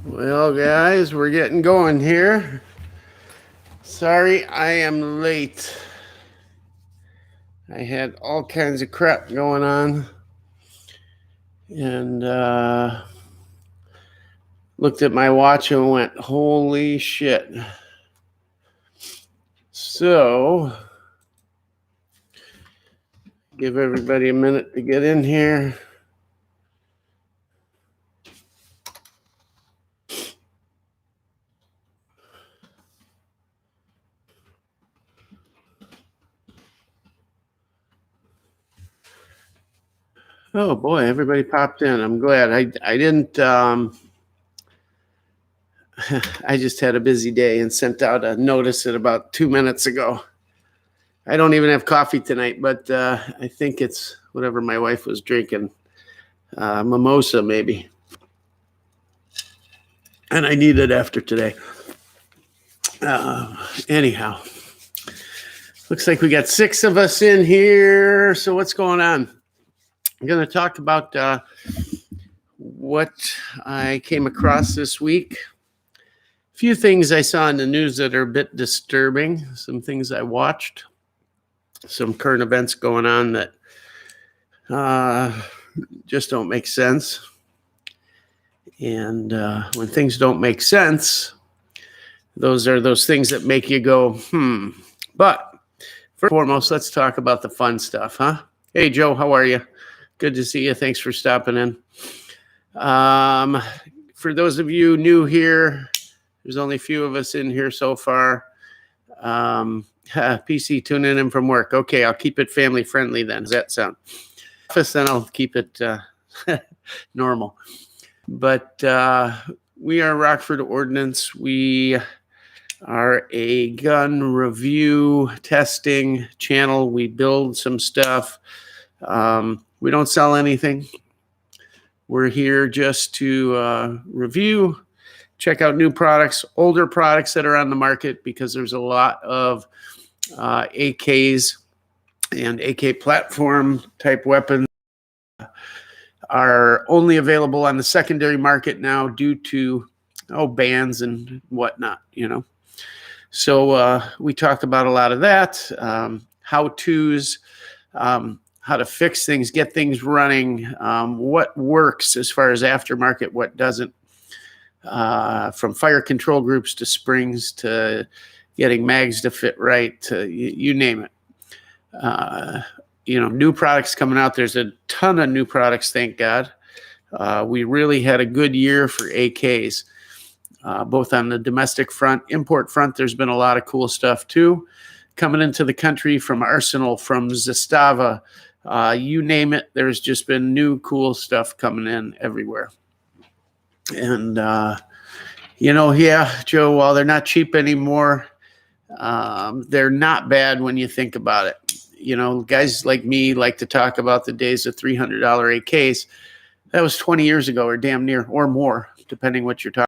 Well, guys, we're getting going here. Sorry, I am late. I had all kinds of crap going on and looked at my watch and went, holy shit. So, give everybody a minute to get in here. Oh boy, everybody popped in. I'm glad. I didn't. I just had a busy day and sent out a notice at about 2 minutes ago. I don't even have coffee tonight, but I think it's whatever my wife was drinking, mimosa maybe. And I need it after today. Anyhow, looks like we got 6 of us in here. So what's going on? I'm going to talk about what I came across this week. A few things I saw in the news that are a bit disturbing. Some things I watched. Some current events going on that just don't make sense. And when things don't make sense, those are those things that make you go, But first and foremost, let's talk about the fun stuff, huh? Hey, Joe, how are you? Good to see you. Thanks for stopping in. For those of you new here, there's only a few of us in here so far. PC tuning in from work. Okay, I'll keep it family friendly then. Does that sound? Office, then I'll keep it normal. But we are Rockford Ordnance. We are a gun review testing channel. We build some stuff. We don't sell anything. We're here just to review, check out new products, older products that are on the market, because there's a lot of AKs and AK platform type weapons are only available on the secondary market now due to bans and whatnot, So we talked about a lot of that, how-tos, how to fix things, get things running, what works as far as aftermarket, what doesn't, from fire control groups to springs to getting mags to fit right, to you name it. New products coming out. There's a ton of new products, thank God. We really had a good year for AKs, both on the domestic front, import front. There's been a lot of cool stuff too coming into the country, from Arsenal, from Zastava, you name it. There's just been new cool stuff coming in everywhere. And, Joe, while they're not cheap anymore, they're not bad when you think about it. Guys like me like to talk about the days of $300 AKs. That was 20 years ago, or damn near, or more, depending what you're talking.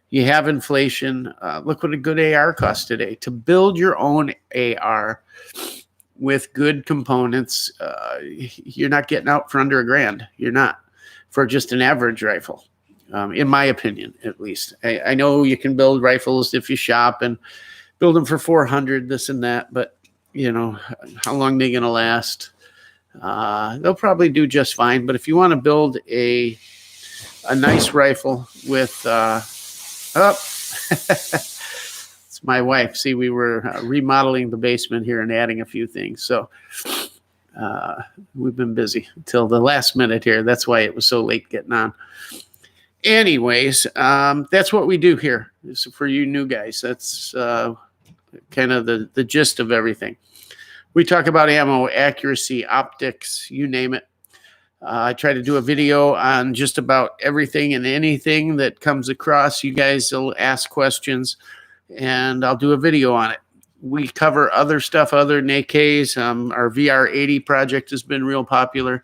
You have inflation. Look what a good AR costs today. To build your own AR with good components, you're not getting out for under $1,000. You're not, for just an average rifle, in my opinion, at least. I know you can build rifles if you shop and build them for $400, this and that, but how long are they going to last? They'll probably do just fine. But if you want to build a nice rifle with, it's my wife. See, we were remodeling the basement here and adding a few things. So we've been busy until the last minute here. That's why it was so late getting on. Anyways, that's what we do here. So for you new guys, that's kind of the gist of everything. We talk about ammo, accuracy, optics, you name it. I try to do a video on just about everything and anything that comes across. You guys will ask questions, and I'll do a video on it. We cover other stuff other than AKs. Our VR80 project has been real popular.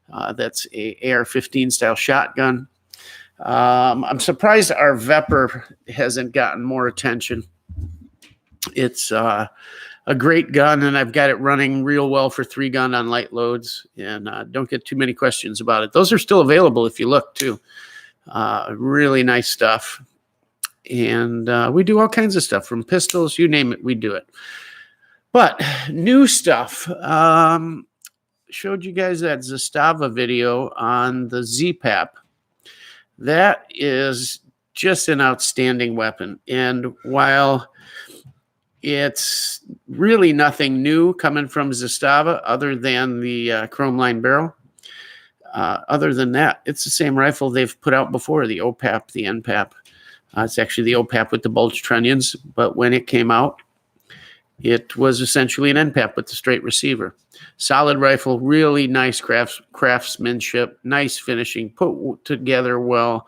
That's a AR-15 style shotgun. I'm surprised our Vepr hasn't gotten more attention. It's a great gun, and I've got it running real well for 3-gun on light loads, and don't get too many questions about it. Those are still available if you look, too. Really nice stuff. And we do all kinds of stuff, from pistols, you name it, we do it. But new stuff. Showed you guys that Zastava video on the ZPAP. That is just an outstanding weapon. And while it's really nothing new coming from Zastava other than the chrome line barrel, other than that, it's the same rifle they've put out before, the OPAP, the NPAP. It's actually the OPAP with the bulge trunnions, but when it came out, it was essentially an NPAP with the straight receiver. Solid rifle, really nice craftsmanship, nice finishing, put together well.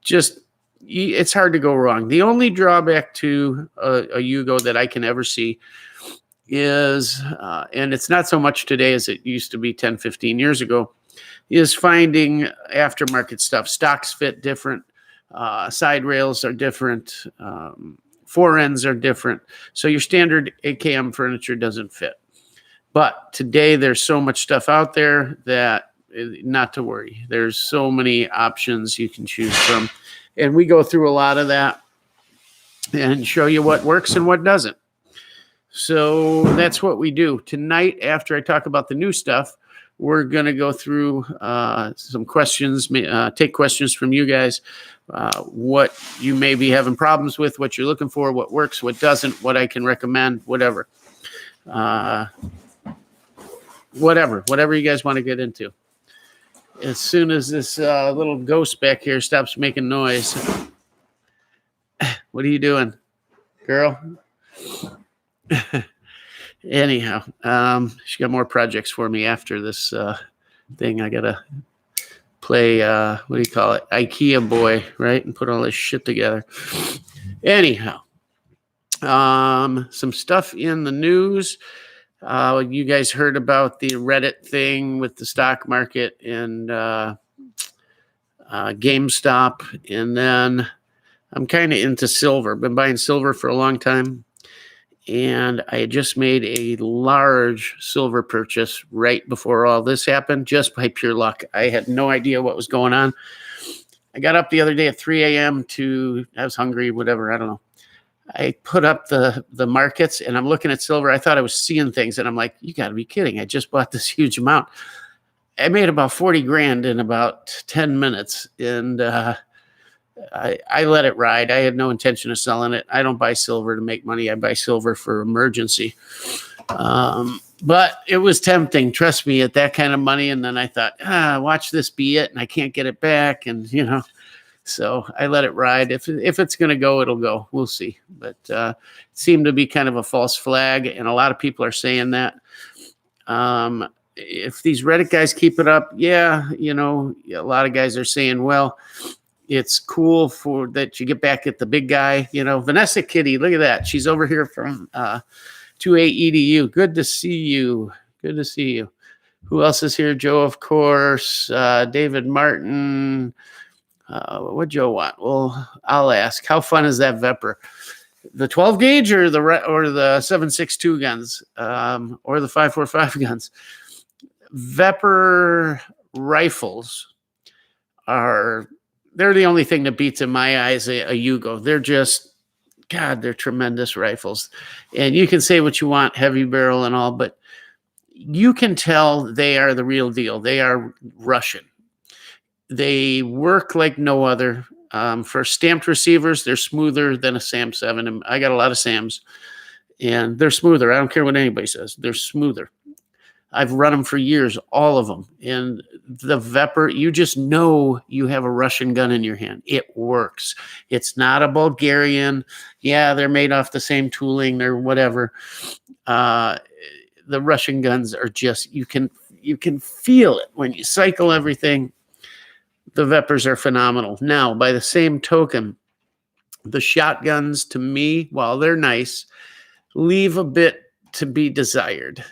Just, it's hard to go wrong. The only drawback to a Yugo that I can ever see is, and it's not so much today as it used to be 10, 15 years ago, is finding aftermarket stuff. Stocks fit different. Side rails are different. Fore ends are different. So your standard AKM furniture doesn't fit. But today there's so much stuff out there that not to worry. There's so many options you can choose from. And we go through a lot of that and show you what works and what doesn't. So that's what we do. Tonight, after I talk about the new stuff, we're going to go through some questions, take questions from you guys, what you may be having problems with, what you're looking for, what works, what doesn't, what I can recommend, whatever. Whatever you guys want to get into. As soon as this little ghost back here stops making noise. What are you doing, girl? Anyhow, she got more projects for me after this thing. I gotta play what do you call it, IKEA boy, right, and put all this shit together. Anyhow, some stuff in the news. You guys heard about the Reddit thing with the stock market and GameStop, and then I'm kind of into silver. Been buying silver for a long time. And I had just made a large silver purchase right before all this happened, just by pure luck. I had no idea what was going on. I got up the other day at 3 a.m. I was hungry, whatever, I don't know. I put up the markets, and I'm looking at silver. I thought I was seeing things, and I'm like, you got to be kidding. I just bought this huge amount. I made about 40 grand in about 10 minutes, and I let it ride. I had no intention of selling it. I don't buy silver to make money. I buy silver for emergency. But it was tempting, trust me, at that kind of money. And then I thought, watch this be it, and I can't get it back. And, so I let it ride. If it's going to go, it'll go. We'll see. But it seemed to be kind of a false flag, and a lot of people are saying that. If these Reddit guys keep it up, a lot of guys are saying, well, it's cool for that you get back at the big guy. Vanessa Kitty, look at that. She's over here from 2A-EDU. Good to see you. Good to see you. Who else is here? Joe, of course. David Martin. What Joe want? Well, I'll ask. How fun is that Vepr? The 12 gauge or the 7.62 guns, or the 5.45 guns? Vepr rifles they're the only thing that beats in my eyes a Yugo. They're just, God, they're tremendous rifles. And you can say what you want, heavy barrel and all, but you can tell they are the real deal. They are Russian. They work like no other. For stamped receivers, they're smoother than a Sam 7. And I got a lot of Sams, and they're smoother. I don't care what anybody says. They're smoother. I've run them for years, all of them. And the Vepr, you just know you have a Russian gun in your hand. It works. It's not a Bulgarian. Yeah, they're made off the same tooling or whatever. The Russian guns are just, you can feel it when you cycle everything. The Veprs are phenomenal. Now, by the same token, the shotguns, to me, while they're nice, leave a bit to be desired.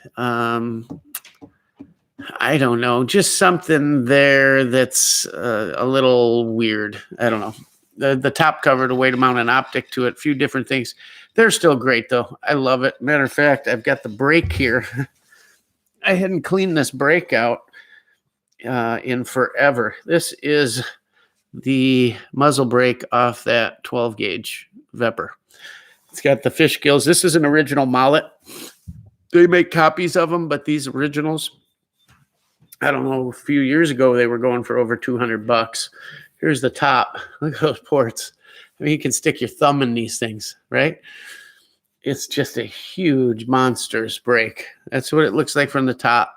I don't know, just something there that's a little weird. I don't know. The top cover, the way to mount an optic to it, a few different things. They're still great, though. I love it. Matter of fact, I've got the brake here. I hadn't cleaned this brake out in forever. This is the muzzle brake off that 12 gauge Vepr. It's got the fish gills. This is an original mallet. They make copies of them, but these originals, I don't know, a few years ago, they were going for over $200. Here's the top. Look at those ports. I mean, you can stick your thumb in these things, right? It's just a huge, monstrous brake. That's what it looks like from the top.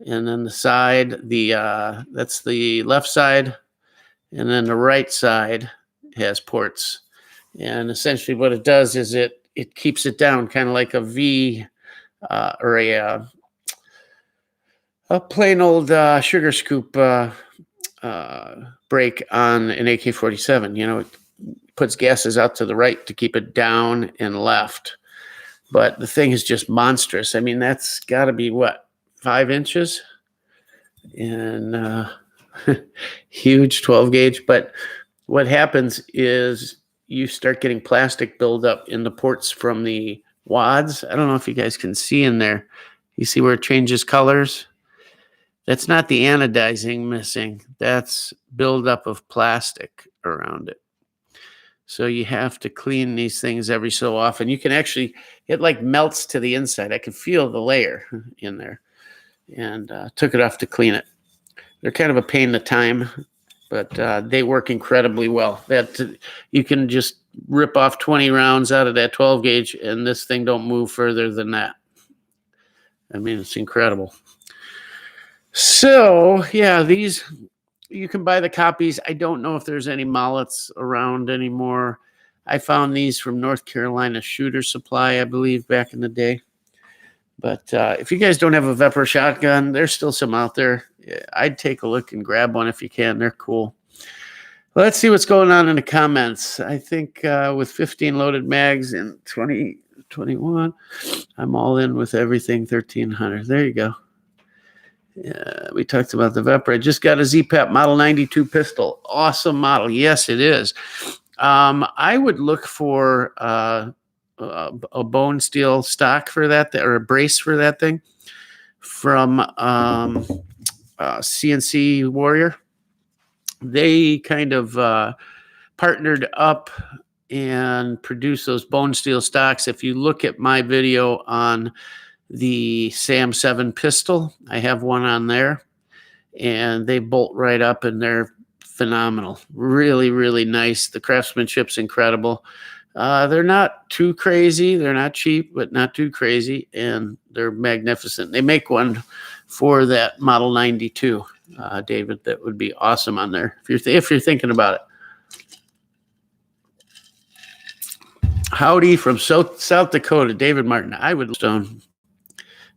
And then the side, that's the left side. And then the right side has ports. And essentially what it does is it keeps it down, kind of like a V or a plain old sugar scoop brake on an AK-47. You know, it puts gases out to the right to keep it down and left. But the thing is just monstrous. I mean, that's got to be, what, 5 inches? And huge 12 gauge. But what happens is you start getting plastic buildup in the ports from the wads. I don't know if you guys can see in there. You see where it changes colors? That's not the anodizing missing. That's buildup of plastic around it. So you have to clean these things every so often. You can actually, it like melts to the inside. I can feel the layer in there, and took it off to clean it. They're kind of a pain in the time, but they work incredibly well. That you can just rip off 20 rounds out of that 12 gauge, and this thing don't move further than that. I mean, it's incredible. So yeah, these, you can buy the copies. I don't know if there's any mallets around anymore. I found these from North Carolina Shooter Supply, I believe, back in the day. But if you guys don't have a Vepr shotgun, there's still some out there. I'd take a look and grab one if you can. They're cool. Let's see what's going on in the comments. I think with 15 loaded mags in 2021, I'm all in with everything 1300. There you go. Yeah, we talked about the Vepr. I just got a ZPAP Model 92 pistol. Awesome model. Yes, it is. I would look for a bone steel stock for that, or a brace for that thing from CNC Warrior. They kind of partnered up and produced those bone steel stocks. If you look at my video on the Sam 7 pistol, I have one on there, and they bolt right up, and they're phenomenal. Really, really nice. The craftsmanship's incredible. They're not too crazy. They're not cheap, but not too crazy, and they're magnificent. They make one for that Model 92, David. That would be awesome on there if you're thinking about it. Howdy from South Dakota, David Martin. I would stone,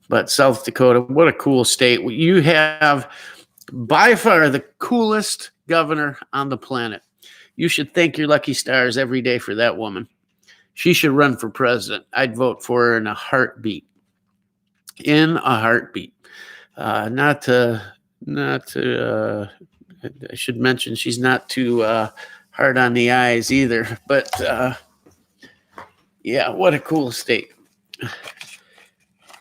but South Dakota, what a cool state. You have by far the coolest governor on the planet. You should thank your lucky stars every day for that woman. She should run for president. I'd vote for her in a heartbeat. In a heartbeat. Not to. I should mention she's not too hard on the eyes either. But yeah, what a cool state.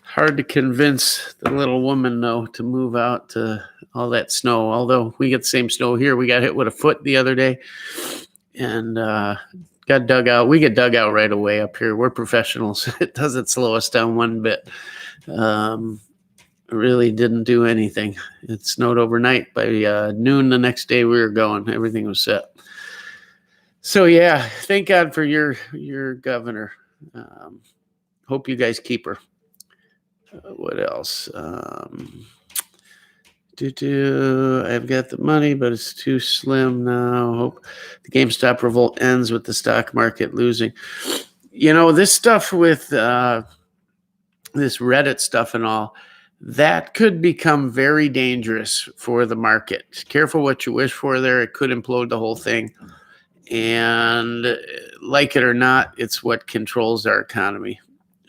Hard to convince the little woman, though, to move out to all that snow. Although we get the same snow here. We got hit with a foot the other day and got dug out. We get dug out right away up here. We're professionals. It doesn't slow us down one bit. Really didn't do anything. It snowed overnight. By noon the next day, we were going. Everything was set. So, yeah, thank God for your governor. Hope you guys keep her. What else? I've got the money, but it's too slim now. Hope the GameStop revolt ends with the stock market losing. You know, this stuff with this Reddit stuff and all, that could become very dangerous for the market. Careful what you wish for there. It could implode the whole thing. And like it or not, it's what controls our economy.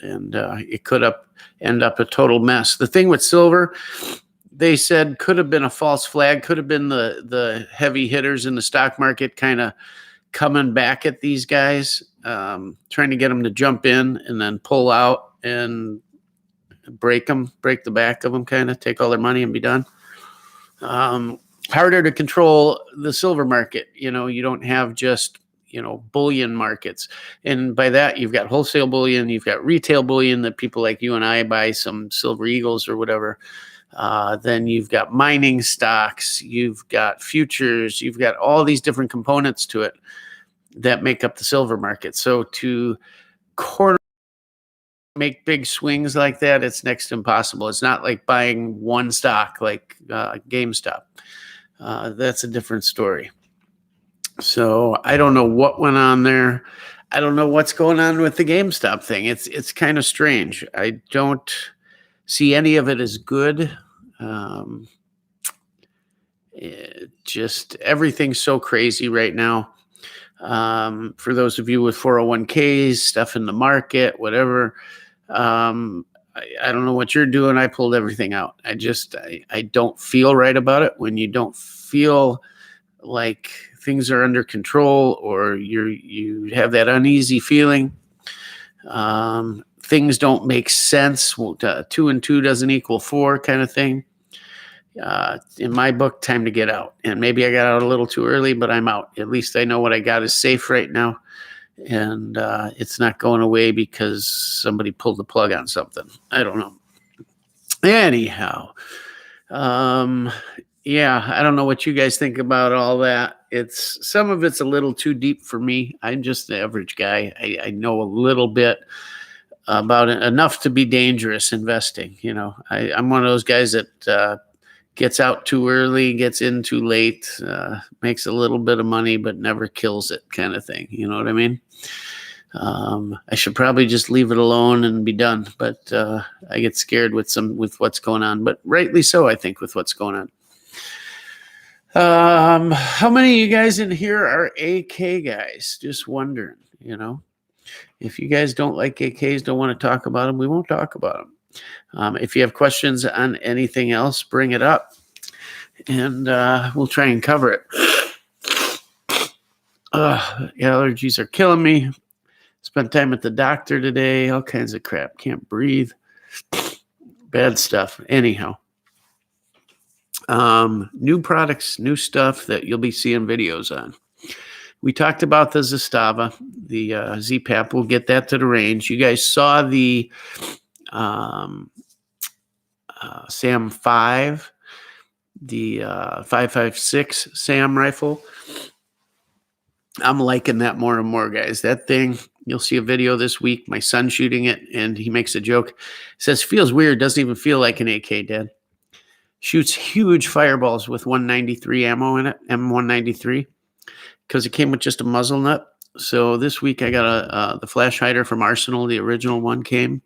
And it could end up a total mess. The thing with silver, they said could have been a false flag, could have been the heavy hitters in the stock market kind of coming back at these guys, trying to get them to jump in and then pull out and break the back of them, kind of take all their money and be done. harder to control the silver market. You don't have just, bullion markets. And by that, you've got wholesale bullion, you've got retail bullion that people like you and I buy some silver eagles or whatever. Then you've got mining stocks, you've got futures, you've got all these different components to it that make up the silver market. So to make big swings like that, it's next to impossible. It's not like buying one stock like GameStop. That's a different story. So I don't know what went on there. I don't know what's going on with the GameStop thing. It's kind of strange. I don't see any of it as good. Just everything's so crazy right now. For those of you with 401ks, stuff in the market, whatever. I don't know what you're doing. I pulled everything out. I don't feel right about it. When you don't feel like things are under control, or you have that uneasy feeling, things don't make sense. 2 and 2 doesn't equal 4 kind of thing. In my book, time to get out. And maybe I got out a little too early, but I'm out. At least I know what I got is safe right now. And it's not going away because somebody pulled the plug on something. I don't know. Anyhow, yeah, I don't know what you guys think about all that. Some of it's a little too deep for me. I'm just the average guy. I know a little bit about it, enough to be dangerous investing. I'm one of those guys that gets out too early, gets in too late, makes a little bit of money, but never kills it kind of thing. You know what I mean? I should probably just leave it alone and be done. But I get scared with what's going on, but rightly so, I think, with what's going on. How many of you guys in here are AK guys? Just wondering, if you guys don't like AKs, don't want to talk about them, we won't talk about them. If you have questions on anything else, bring it up, and we'll try and cover it. Allergies are killing me. Spent time at the doctor today. All kinds of crap. Can't breathe. Bad stuff. Anyhow. New products, new stuff that you'll be seeing videos on. We talked about the Zastava, the ZPAP. We'll get that to the range. You guys saw the SAM 5, the 5.56 SAM rifle. I'm liking that more and more, guys. That thing, you'll see a video this week. My son's shooting it, and he makes a joke. He says, feels weird. Doesn't even feel like an AK, Dad. Shoots huge fireballs with 193 ammo in it, M193, because it came with just a muzzle nut. So this week I got the flash hider from Arsenal. The original one came,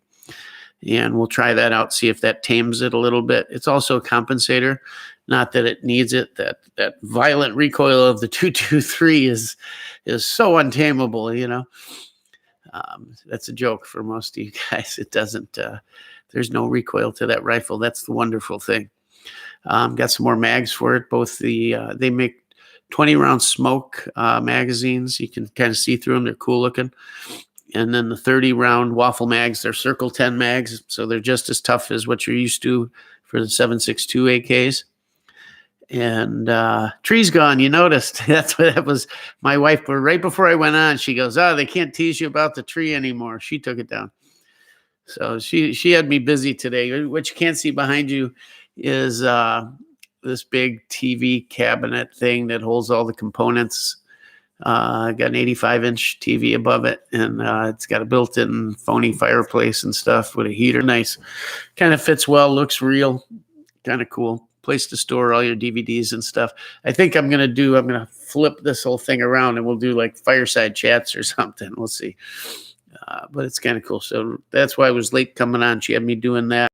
and we'll try that out, see if that tames it a little bit. It's also a compensator. Not that it needs it. That violent recoil of the 223 is so untamable, That's a joke for most of you guys. It doesn't. There's no recoil to that rifle. That's the wonderful thing. Got some more mags for it. Both they make 20-round smoke magazines. You can kind of see through them. They're cool looking. And then the 30-round waffle mags, they're Circle 10 mags, so they're just as tough as what you're used to for the 7.62 AKs. And tree's gone. You noticed. That was my wife. But right before I went on, she goes, they can't tease you about the tree anymore. She took it down. So she had me busy today. What you can't see behind you is this big TV cabinet thing that holds all the components. Got an 85-inch TV above it, and it's got a built-in phony fireplace and stuff with a heater. Nice. Kind of fits well, looks real. Kind of cool. Place to store all your DVDs and stuff. I think I'm going to flip this whole thing around, and we'll do like fireside chats or something. We'll see. But it's kind of cool. So that's why I was late coming on. She had me doing that.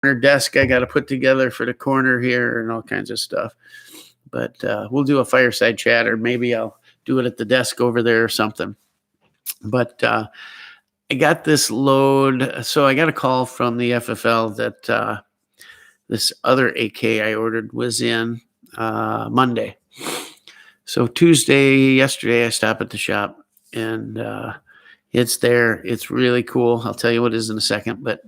Her desk I got to put together for the corner here and all kinds of stuff. But we'll do a fireside chat, or maybe I'll do it at the desk over there or something. But I got this load. So I got a call from the FFL that this other AK I ordered was in Monday. So yesterday, I stopped at the shop, and it's there. It's really cool. I'll tell you what it is in a second. But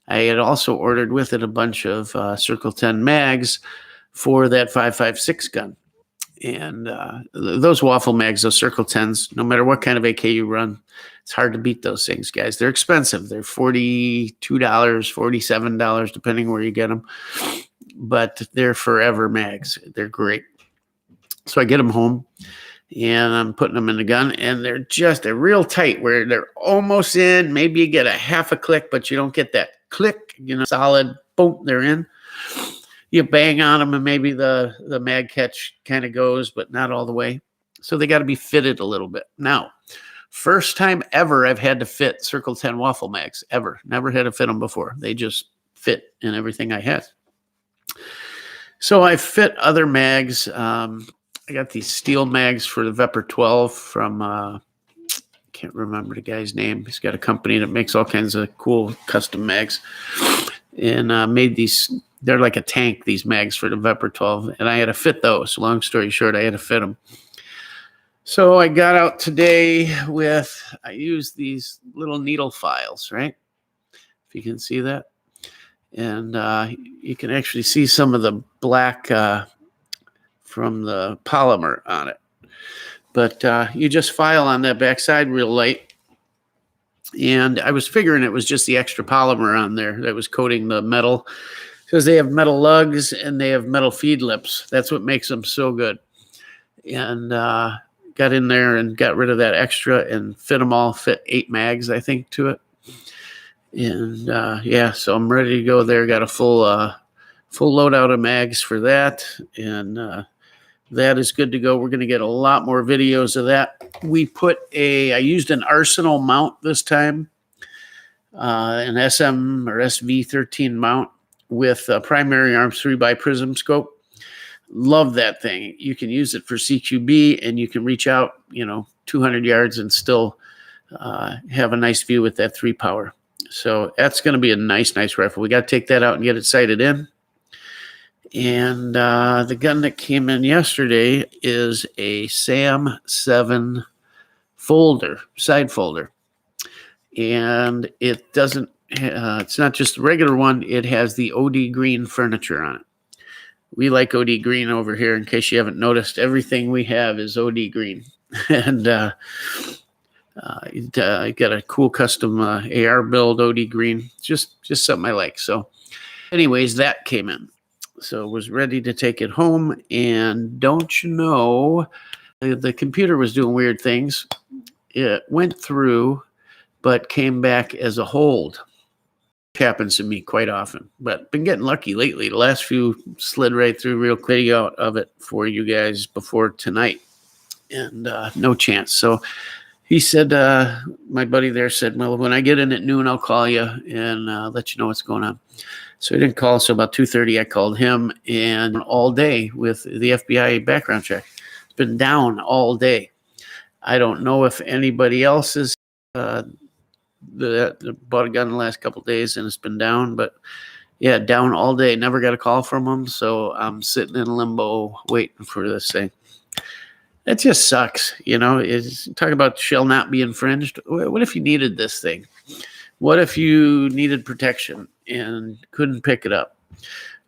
I had also ordered with it a bunch of Circle 10 mags for that 5.56 gun. And those waffle mags, those Circle 10s, no matter what kind of AK you run, it's hard to beat those things, guys. They're expensive. They're $42, $47, depending where you get them. But they're forever mags. They're great. So I get them home, and I'm putting them in the gun, and they're real tight where they're almost in. Maybe you get a half a click, but you don't get that click, solid, boom, they're in. You bang on them, and maybe the mag catch kind of goes, but not all the way. So they got to be fitted a little bit. Now, first time ever I've had to fit Circle 10 waffle mags, ever. Never had to fit them before. They just fit in everything I had. So I fit other mags. I got these steel mags for the Vepr 12 from, can't remember the guy's name. He's got a company that makes all kinds of cool custom mags. And made these, they're like a tank, these mags for the Vepr 12. And I had to fit those. Long story short, I had to fit them. So I got out today I used these little needle files, right? If you can see that. And you can actually see some of the black from the polymer on it. But you just file on that backside real light. And I was figuring it was just the extra polymer on there that was coating the metal, because they have metal lugs and they have metal feed lips. That's what makes them so good. And got in there and got rid of that extra and fit them all, fit 8 mags, I think, to it. And yeah, so I'm ready to go there. Got a full loadout of mags for that. And that is good to go. We're going to get a lot more videos of that. I used an Arsenal mount this time, an SM or SV13 mount with a primary arms 3x prism scope. Love that thing. You can use it for CQB, and you can reach out, 200 yards and still have a nice view with that 3 power. So that's going to be a nice rifle. We got to take that out and get it sighted in. And the gun that came in yesterday is a SAM 7 side folder. And it doesn't, it's not just the regular one. It has the OD green furniture on it. We like OD green over here. In case you haven't noticed, everything we have is OD green. And I got a cool custom AR build, OD green. Just something I like. So anyways, that came in. So was ready to take it home, and don't you know, the computer was doing weird things. It went through, but came back as a hold. It happens to me quite often, but been getting lucky lately. The last few slid right through. Real quick video of it for you guys before tonight, and no chance. So he said, my buddy there said, well, when I get in at noon, I'll call you and let you know what's going on. So he didn't call. So about 2:30, I called him, and all day with the FBI background check. It's been down all day. I don't know if anybody else has bought a gun in the last couple of days and it's been down, but yeah, down all day. Never got a call from them. So I'm sitting in limbo waiting for this thing. It just sucks. It's talk about shall not be infringed. What if you needed this thing? What if you needed protection and couldn't pick it up?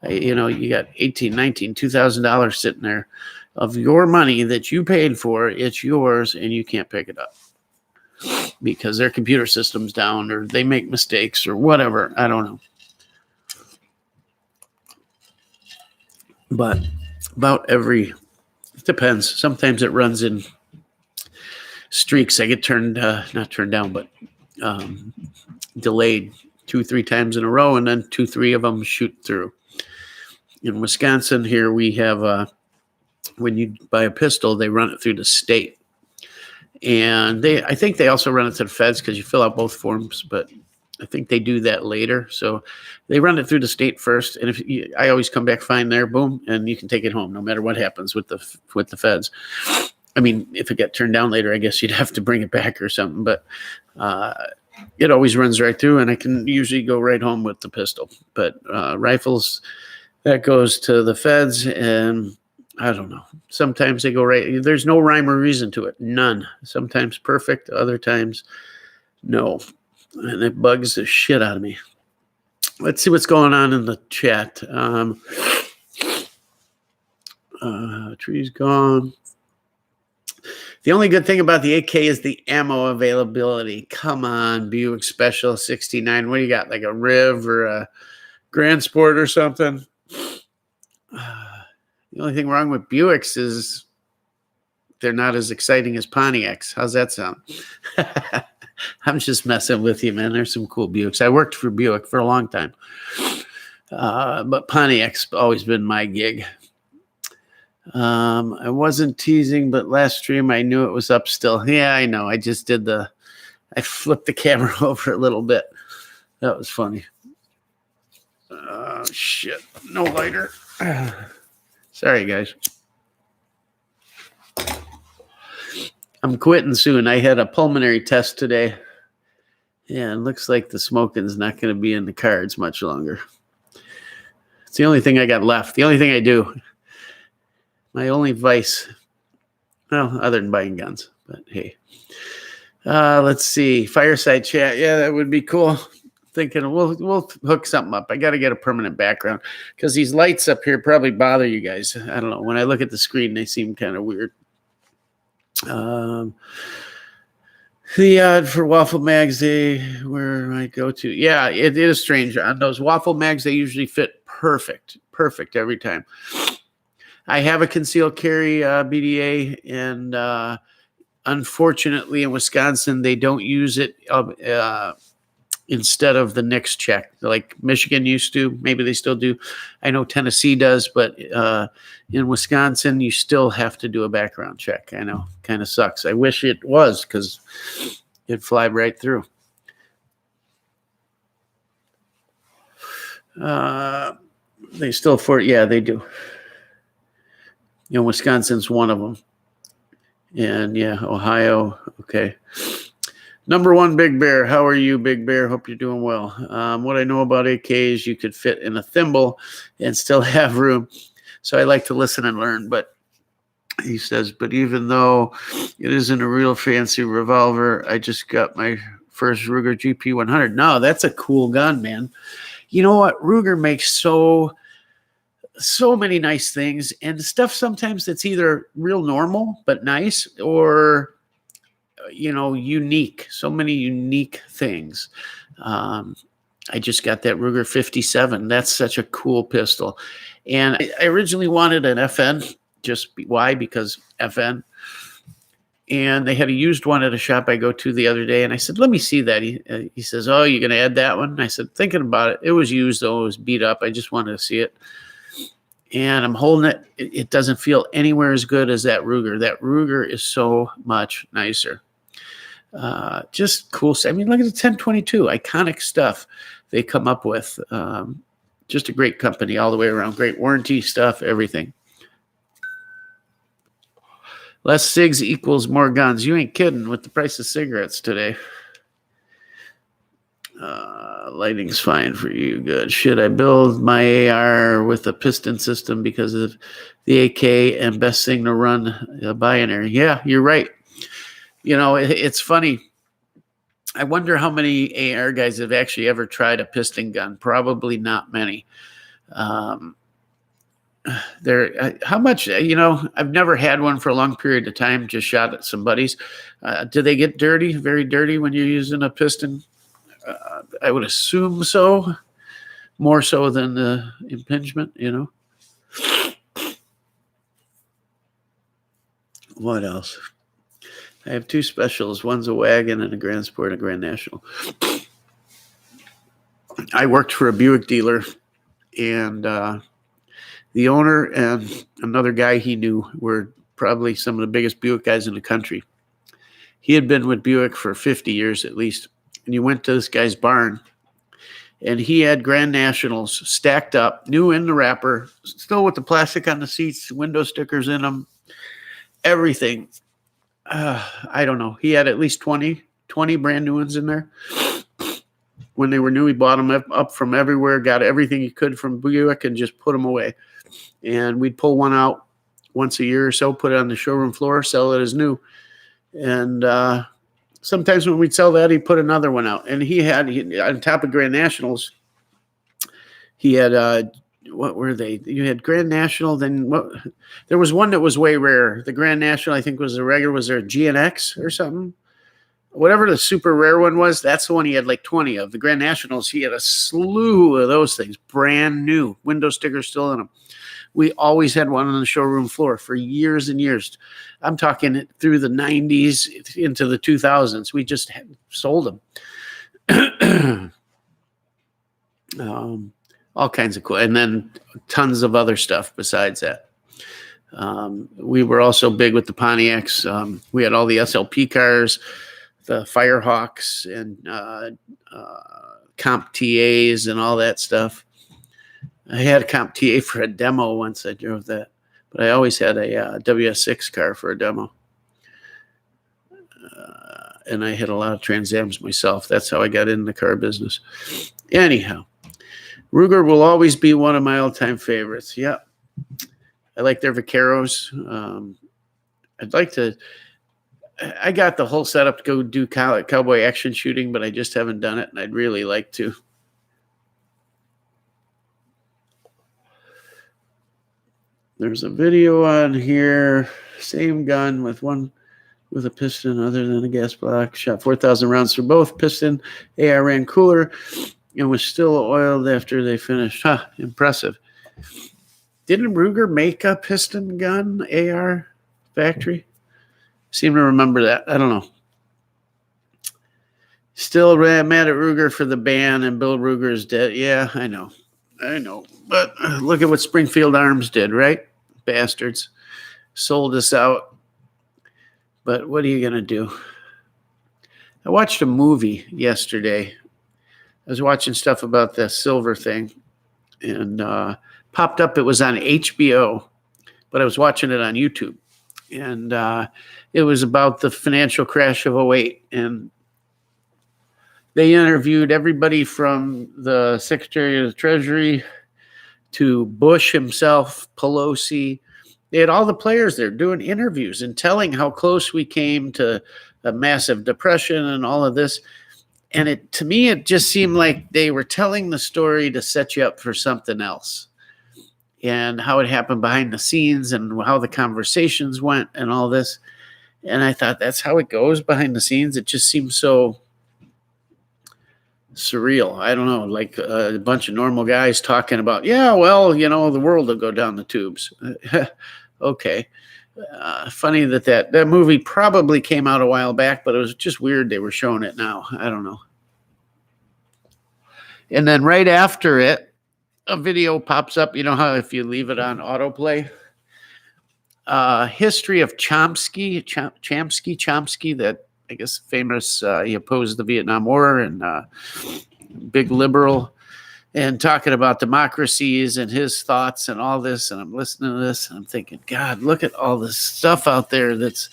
You got $18, $19, $2,000 sitting there of your money that you paid for. It's yours, and you can't pick it up because their computer system's down, or they make mistakes, or whatever. I don't know. But it depends. Sometimes it runs in streaks. I get not turned down, but delayed 2-3 times in a row, and then 2-3 of them shoot through. In Wisconsin here, we have when you buy a pistol, they run it through the state, and I think they also run it to the feds because you fill out both forms, but I think they do that later. So they run it through the state first, and I always come back fine there, boom, and you can take it home no matter what happens with the feds. I mean, if it got turned down later, I guess you'd have to bring it back or something, but it always runs right through, and I can usually go right home with the pistol. But rifles, that goes to the feds, and I don't know. Sometimes they go right. There's no rhyme or reason to it. None. Sometimes perfect, other times no. And it bugs the shit out of me. Let's see what's going on in the chat. Tree's gone. The only good thing about the AK is the ammo availability. Come on, Buick Special 69. What do you got? Like a Riv or a Grand Sport or something? The only thing wrong with Buicks is they're not as exciting as Pontiacs. How's that sound? I'm just messing with you, man. There's some cool Buicks. I worked for Buick for a long time. But Pontiac's always been my gig. I wasn't teasing, but last stream I knew it was up still. Yeah, I know. I flipped the camera over a little bit. That was funny. Oh, shit. No lighter. Sorry, guys. I'm quitting soon. I had a pulmonary test today. Yeah, it looks like the smoking's not going to be in the cards much longer. It's the only thing I got left. The only thing I do. My only vice. Well, other than buying guns. But hey. Let's see. Fireside chat. Yeah, that would be cool. Thinking we'll hook something up. I got to get a permanent background because these lights up here probably bother you guys. I don't know. When I look at the screen, they seem kind of weird. The ad for waffle mags, where I go to. Yeah, it is strange. On those waffle mags, they usually fit perfect every time. I have a concealed carry BDA, and unfortunately in Wisconsin, they don't use it instead of the NICS check, like Michigan used to. Maybe they still do. I know Tennessee does, but in Wisconsin, you still have to do a background check. I know, kind of sucks. I wish it was because it'd fly right through. They still they do. Wisconsin's one of them. And yeah, Ohio. Okay. Number one, Big Bear. How are you, Big Bear? Hope you're doing well. What I know about AK is you could fit in a thimble and still have room. So I like to listen and learn. But he says, but even though it isn't a real fancy revolver, I just got my first Ruger GP100. No, that's a cool gun, man. You know what? Ruger makes so many nice things and stuff sometimes that's either real normal but nice or unique. So many unique things. I just got that Ruger 57. That's such a cool pistol. And I originally wanted an FN. Why? Because FN. And they had a used one at a shop I go to the other day. And I said, let me see that. He says, oh, you're going to add that one? And I said, thinking about it. It was used, though. It was beat up. I just wanted to see it. And I'm holding it. It doesn't feel anywhere as good as that Ruger. That Ruger is so much nicer. Just cool. I mean, look at the 1022. Iconic stuff they come up with. Just a great company all the way around. Great warranty stuff, everything. Less cigs equals more guns. You ain't kidding with the price of cigarettes today. Lighting's fine for you. Good. Should I build my AR with a piston system because of the AK and best thing to run a binary? Yeah, you're right. It's funny. I wonder how many AR guys have actually ever tried a piston gun. Probably not many. How much, I've never had one for a long period of time, just shot at some buddies. Do they get dirty, very dirty when you're using a piston? I would assume so, more so than the impingement, What else? I have two specials. One's a wagon and a Grand Sport and a Grand National. I worked for a Buick dealer, and the owner and another guy he knew were probably some of the biggest Buick guys in the country. He had been with Buick for 50 years at least. And you went to this guy's barn, and he had Grand Nationals stacked up, new in the wrapper, still with the plastic on the seats, window stickers in them, everything. I don't know. He had at least 20 brand new ones in there. When they were new, he bought them up from everywhere, got everything he could from Buick and just put them away. And we'd pull one out once a year or so, put it on the showroom floor, sell it as new. And sometimes when we'd sell that, he'd put another one out. And he on top of Grand Nationals, he had what were they? You had Grand National, then what? There was one that was way rare. The Grand National, I think, was a regular. Was there a GNX or something? Whatever the super rare one was, that's the one he had like 20 of. The Grand Nationals, he had a slew of those things, brand new, window stickers still in them. We always had one on the showroom floor for years and years. I'm talking through the 90s into the 2000s. We just sold them. All kinds of cool. And then tons of other stuff besides that. We were also big with the Pontiacs. We had all the SLP cars, the Firehawks, and comp TAs and all that stuff. I had a comp TA for a demo once. I drove that, but I always had a WS6 car for a demo. And I had a lot of Trans Ams myself. That's how I got in the car business. Anyhow, Ruger will always be one of my all-time favorites. Yeah. I like their Vaqueros. I'd like to... I got the whole setup to go do cowboy action shooting, but I just haven't done it, and I'd really like to. There's a video on here. Same gun with a piston other than a gas block. Shot 4,000 rounds for both. Piston AR ran cooler and was still oiled after they finished. Huh, impressive. Didn't Ruger make a piston gun AR factory? Seem to remember that. I don't know. Still mad at Ruger for the ban, and Bill Ruger is dead. Yeah, I know. But look at what Springfield Arms did, right? Bastards. Sold us out. But what are you going to do? I watched a movie yesterday. I was watching stuff about the silver thing, and popped up. It was on HBO, but I was watching it on YouTube. And it was about the financial crash of 2008. And they interviewed everybody from the Secretary of the Treasury to Bush himself, Pelosi. They had all the players there doing interviews and telling how close we came to a massive depression and all of this. And to me, it just seemed like they were telling the story to set you up for something else. And how it happened behind the scenes and how the conversations went and all this. And I thought, that's how it goes behind the scenes. It just seems so surreal. I don't know, like a bunch of normal guys talking about, yeah, well, the world will go down the tubes. Okay. Funny that movie probably came out a while back, but it was just weird they were showing it now. I don't know. And then right after it, a video pops up. You know how if you leave it on autoplay? History of Chomsky, that I guess famous, he opposed the Vietnam War and big liberal, and talking about democracies and his thoughts and all this. And I'm listening to this and I'm thinking, God, look at all this stuff out there that's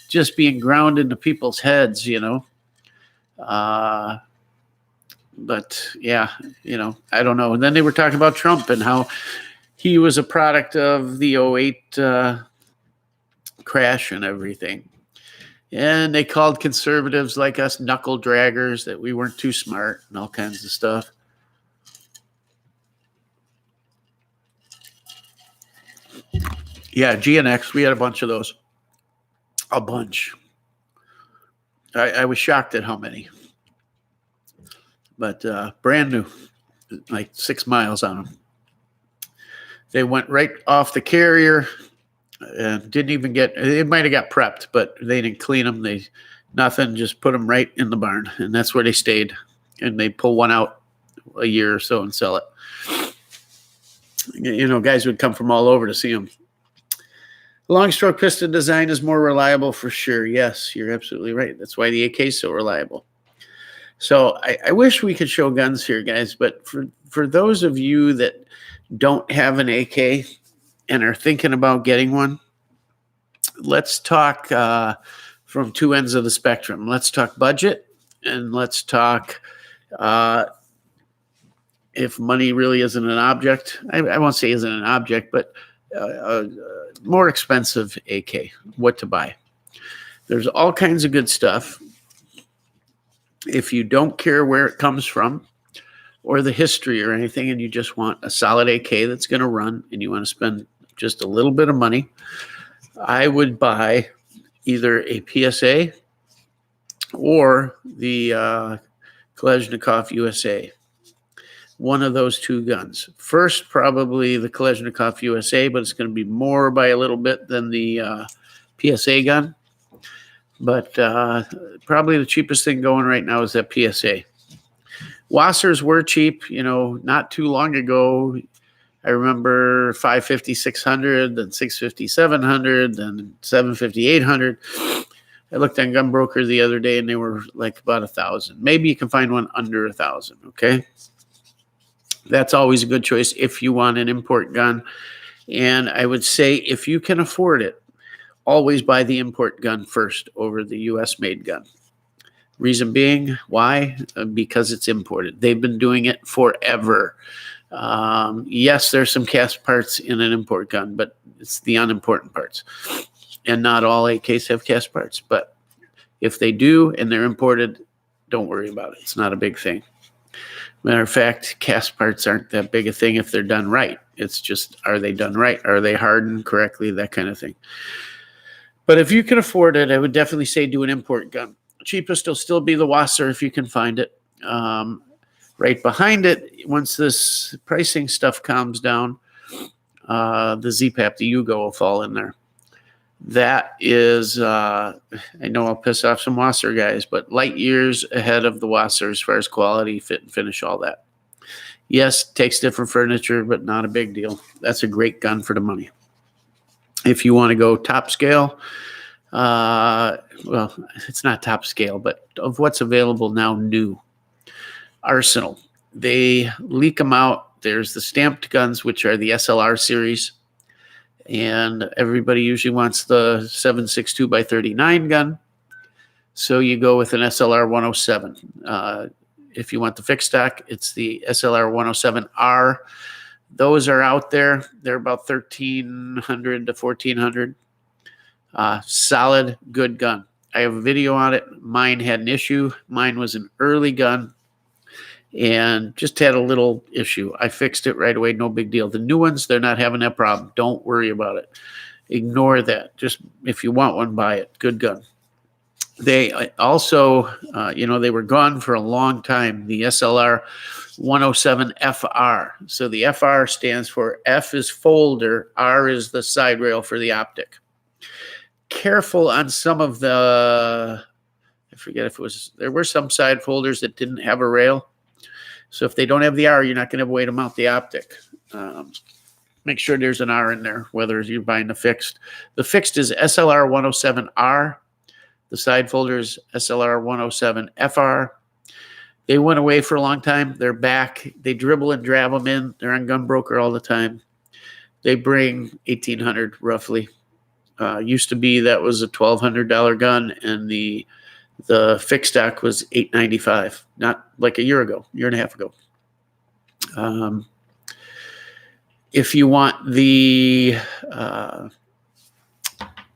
just being ground into people's heads, But yeah, I don't know. And then they were talking about Trump and how he was a product of the 2008 crash and everything. And they called conservatives like us knuckle draggers, that we weren't too smart and all kinds of stuff. Yeah, GNX, we had a bunch of those. A bunch. I was shocked at how many. But brand new, like 6 miles on them. They went right off the carrier and didn't even it might have got prepped, but they didn't clean them. Nothing, just put them right in the barn. And that's where they stayed. And they pull one out a year or so and sell it. Guys would come from all over to see them. Long stroke piston design is more reliable for sure. Yes, you're absolutely right. That's why the AK is so reliable. So I wish we could show guns here, guys, but for those of you that don't have an AK and are thinking about getting one, let's talk from two ends of the spectrum. Let's talk budget, and let's talk if money really isn't an object. I won't say isn't an object, but more expensive AK, what to buy. There's all kinds of good stuff. If you don't care where it comes from or the history or anything, and you just want a solid AK that's going to run, and you want to spend just a little bit of money, I would buy either a PSA or the Kalashnikov USA. One of those two guns. First, probably the Kalashnikov USA, but it's going to be more by a little bit than the PSA gun. But probably the cheapest thing going right now is that PSA. Wassers were cheap, not too long ago. I remember 550, 600, then 650, 700, then 750, 800. I looked on Gunbroker the other day and they were like about 1,000. Maybe you can find one under 1,000. Okay. That's always a good choice if you want an import gun. And I would say if you can afford it, always buy the import gun first over the US made gun. Reason being, why? Because it's imported. They've been doing it forever. Yes, there's some cast parts in an import gun, but it's the unimportant parts. And not all AKs have cast parts. But if they do and they're imported, don't worry about it. It's not a big thing. Matter of fact, cast parts aren't that big a thing if they're done right. It's just, are they done right? Are they hardened correctly? That kind of thing. But if you can afford it, I would definitely say do an import gun. Cheapest will still be the Wasser if you can find it. Right behind it, once this pricing stuff calms down, the ZPAP, the Yugo will fall in there. That is, I know I'll piss off some Wasser guys, but light years ahead of the Wasser as far as quality, fit, and finish, all that. Yes, takes different furniture, but not a big deal. That's a great gun for the money. If you want to go top scale, well, it's not top scale, but of what's available now, new. Arsenal. They leak them out. There's the stamped guns, which are the SLR series. And everybody usually wants the 7.62x39 gun. So you go with an SLR 107. If you want the fixed stock, it's the SLR 107R. Those are out there. They're about $1,300 to $1,400. Solid, good gun. I have a video on it. Mine had an issue. Mine was an early gun and just had a little issue. I fixed it right away. No big deal. The new ones, they're not having that problem. Don't worry about it. Ignore that. Just if you want one, buy it. Good gun. They also, they were gone for a long time. The SLR 107 FR. So the FR stands for F is folder, R is the side rail for the optic. Careful on some of the, I forget if it was, there were some side folders that didn't have a rail. So if they don't have the R, you're not going to have a way to mount the optic. Make sure there's an R in there, whether you're buying the fixed. The fixed is SLR 107R. The side folder is SLR 107 FR. They went away for a long time. They're back. They dribble and drab them in. They're on Gunbroker all the time. They bring $1,800 roughly. Used to be that was a $1,200 gun, and the fixed stock was $895. Not like a year and a half ago. If you want the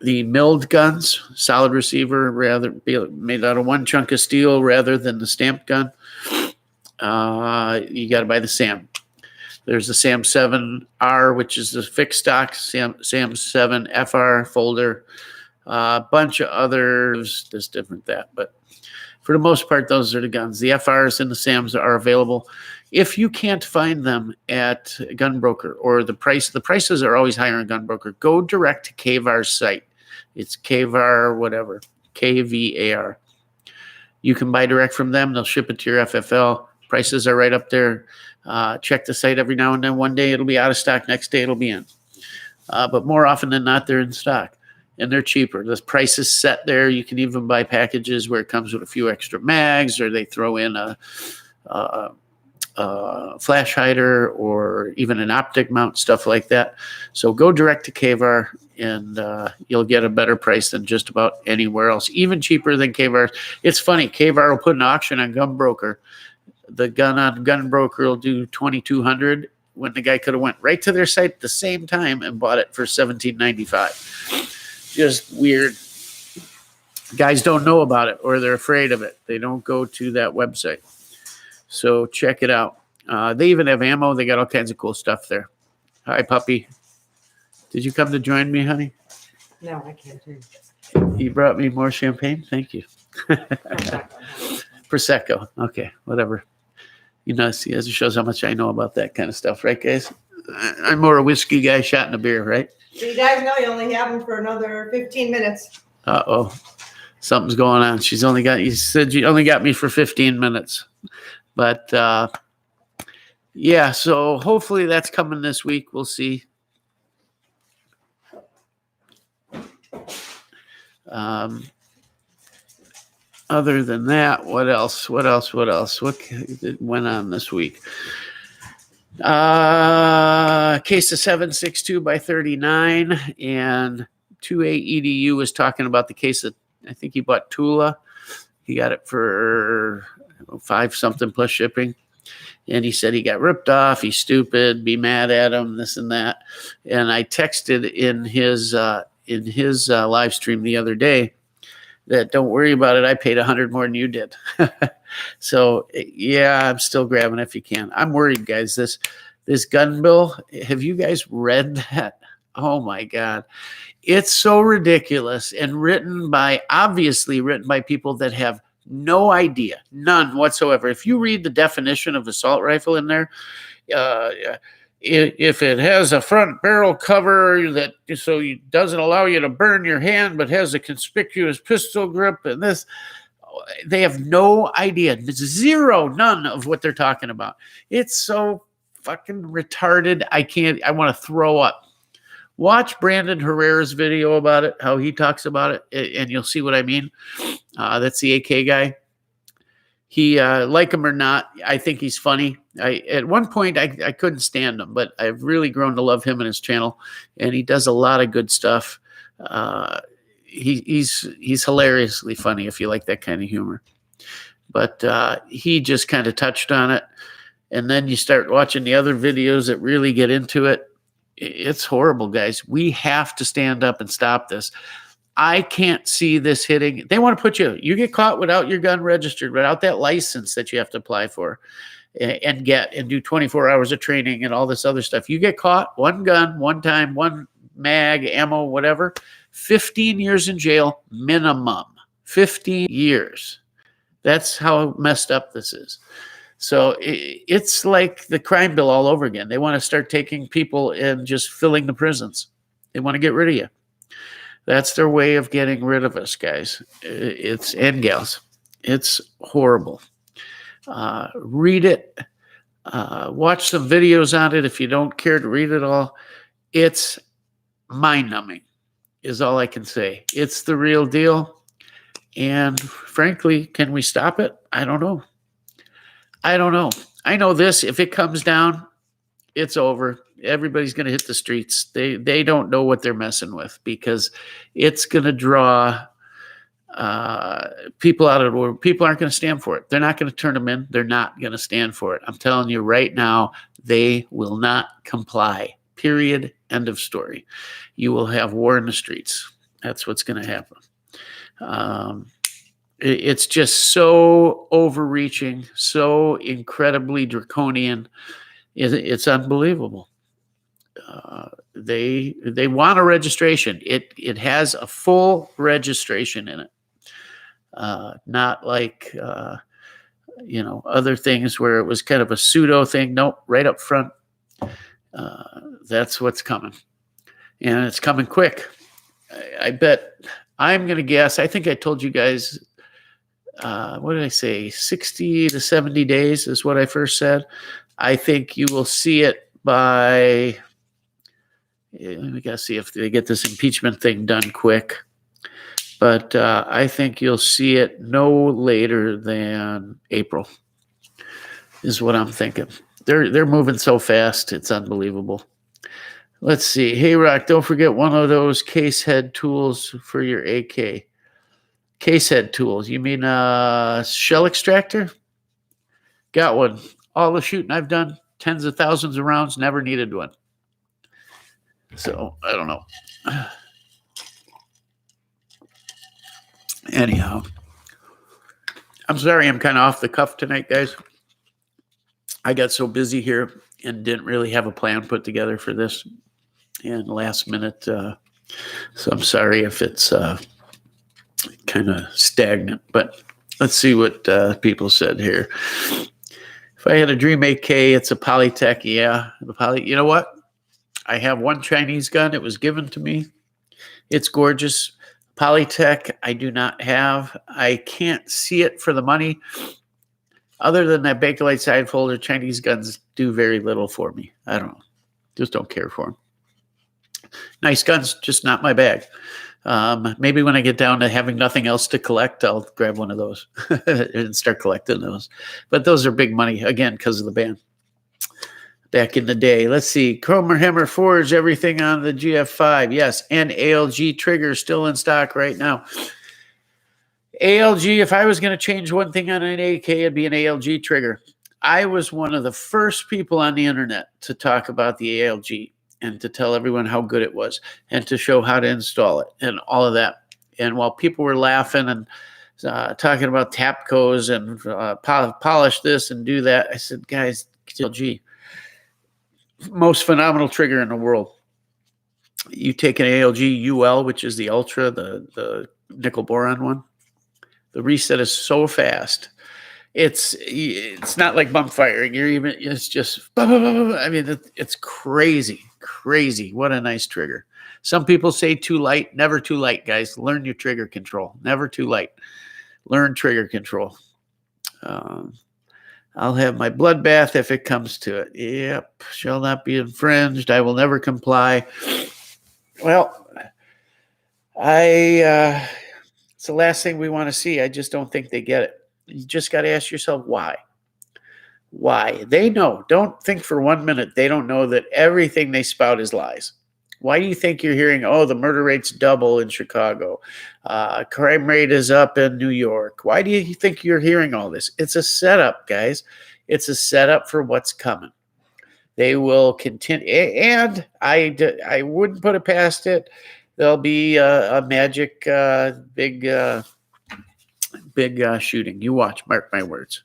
milled guns, solid receiver, rather be made out of one chunk of steel rather than the stamped gun, you got to buy the SAM. There's the SAM 7R, which is the fixed stock, SAM 7 FR folder, a bunch of others, just different that. But for the most part, those are the guns. The FRs and the SAMs are available. If you can't find them at Gunbroker, or the prices are always higher on Gunbroker, go direct to KVAR's site. It's KVAR, whatever, KVAR. You can buy direct from them. They'll ship it to your FFL. Prices are right up there. Check the site every now and then. One day it'll be out of stock. Next day it'll be in. But more often than not, they're in stock. And they're cheaper. The price is set there. You can even buy packages where it comes with a few extra mags, or they throw in a flash hider, or even an optic mount, stuff like that. So go direct to KVAR, and you'll get a better price than just about anywhere else, even cheaper than KVAR. It's funny, KVAR will put an auction on Gunbroker. The gun on Gunbroker will do $2,200 when the guy could have went right to their site at the same time and bought it for $1,795. Just weird. Guys don't know about it, or they're afraid of it. They don't go to that website. So check it out. They even have ammo. They got all kinds of cool stuff there. Hi, puppy. Did you come to join me, honey? No, I can't drink. You brought me more champagne? Thank you. Prosecco. Okay, whatever. You know, see, it shows how much I know about that kind of stuff, right, guys? I'm more a whiskey guy, shot in a beer, right? So you guys know you only have them for another 15 minutes. Uh-oh. Something's going on. You said you only got me for 15 minutes. But, yeah, so hopefully that's coming this week. We'll see. Other than that, what else? What went on this week? Case of 762/39 and 28 EDU was talking about the case that I think he bought Tula. He got it for $5 something plus shipping. And he said he got ripped off. He's stupid. Be mad at him. This and that. And I texted in his live stream the other day that don't worry about it. I paid $100 more than you did. So yeah, I'm still grabbing if you can. I'm worried, guys. This gun bill. Have you guys read that? Oh my God. It's so ridiculous and obviously written by people that have no idea, none whatsoever. If you read the definition of assault rifle in there, if it has a front barrel cover that doesn't allow you to burn your hand, but has a conspicuous pistol grip, and this, they have no idea, none of what they're talking about. It's so fucking retarded. I want to throw up. Watch Brandon Herrera's video about it, how he talks about it, and you'll see what I mean. That's the AK guy. He, like him or not, I think he's funny. At one point, I couldn't stand him, but I've really grown to love him and his channel, and he does a lot of good stuff. He's hilariously funny if you like that kind of humor. But he just kind of touched on it, and then you start watching the other videos that really get into it. It's horrible, guys. We have to stand up and stop this. I can't see this hitting. They want to put you get caught without your gun registered, without that license that you have to apply for and do 24 hours of training and all this other stuff. You get caught, one gun, one time, one mag, ammo, whatever, 15 years in jail minimum. 15 years. That's how messed up this is. So it's like the crime bill all over again. They want to start taking people and just filling the prisons. They want to get rid of you. That's their way of getting rid of us, guys. And gals. It's horrible. Read it. Watch some videos on it if you don't care to read it all. It's mind-numbing is all I can say. It's the real deal. And frankly, can we stop it? I don't know. I know this. If it comes down, it's over. Everybody's going to hit the streets. They don't know what they're messing with because it's going to draw people out of the world. People aren't going to stand for it. They're not going to turn them in. They're not going to stand for it. I'm telling you right now, they will not comply. Period. End of story. You will have war in the streets. That's what's going to happen. It's just so overreaching, so incredibly draconian. It's unbelievable. They want a registration. It has a full registration in it. Not like other things where it was kind of a pseudo thing. Nope, right up front. That's what's coming, and it's coming quick. I bet. I'm going to guess. I think I told you guys. What did I say? 60 to 70 days is what I first said. I think you will see it by. We got to see if they get this impeachment thing done quick. But I think you'll see it no later than April. Is what I'm thinking. They're moving so fast. It's unbelievable. Let's see. Hey, Rock, don't forget one of those case head tools for your AK. Case head tools. You mean shell extractor? Got one. All the shooting I've done, tens of thousands of rounds, never needed one. So, I don't know. Anyhow, I'm sorry I'm kind of off the cuff tonight, guys. I got so busy here and didn't really have a plan put together for this. And last minute, so I'm sorry if it's kind of stagnant, but let's see what people said here. If I had a Dream AK, it's a Polytech. Yeah, you know what? I have one Chinese gun. It was given to me. It's gorgeous. Polytech, I do not have. I can't see it for the money. Other than that Bakelite side folder, Chinese guns do very little for me. I don't know. Just don't care for them. Nice guns, just not my bag. Maybe when I get down to having nothing else to collect, I'll grab one of those and start collecting those. But those are big money, again, because of the band. Back in the day. Let's see. Cromer Hammer Forge, everything on the GF5. Yes, and ALG triggers still in stock right now. ALG, if I was going to change one thing on an AK, it'd be an ALG trigger. I was one of the first people on the internet to talk about the ALG and to tell everyone how good it was and to show how to install it and all of that. And while people were laughing and talking about Tapcos and polish this and do that, I said, guys, ALG, most phenomenal trigger in the world. You take an ALG UL, which is the Ultra, the nickel boron one. The reset is so fast. It's not like bump firing. It's just, I mean, it's crazy. What a nice trigger. Some people say too light. Never too light, guys. Learn your trigger control. Never too light. Learn trigger control. I'll have my bloodbath if it comes to it. Yep. Shall not be infringed. I will never comply. Well, it's the last thing we want to see. I just don't think they get it. You just got to ask yourself why. Why? They know. Don't think for 1 minute they don't know that everything they spout is lies. Why do you think you're hearing, oh, the murder rate's double in Chicago? Crime rate is up in New York. Why do you think you're hearing all this? It's a setup, guys. It's a setup for what's coming. They will continue. And I wouldn't put it past it. There'll be a magic big shooting. You watch, mark my words.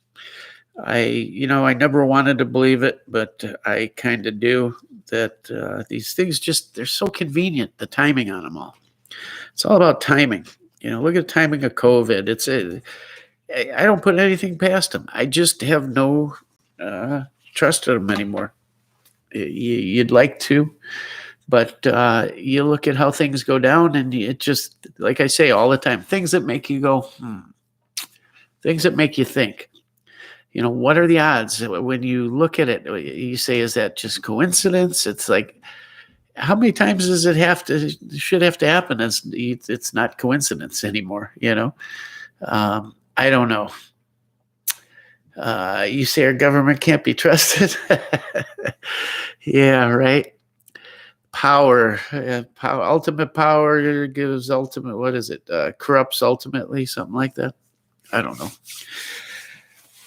I never wanted to believe it, but I kind of do. That these things they're so convenient. The timing on them all. It's all about timing. Look at the timing of COVID. I don't put anything past them. I just have no trust in them anymore. You'd like to. But you look at how things go down, and it just, like I say all the time, things that make you go, things that make you think. What are the odds? When you look at it, you say, is that just coincidence? It's like, how many times does it should have to happen? It's not coincidence anymore, I don't know. You say our government can't be trusted? Yeah, right. Power, ultimate power gives ultimate, what is it? Corrupts ultimately, something like that. I don't know.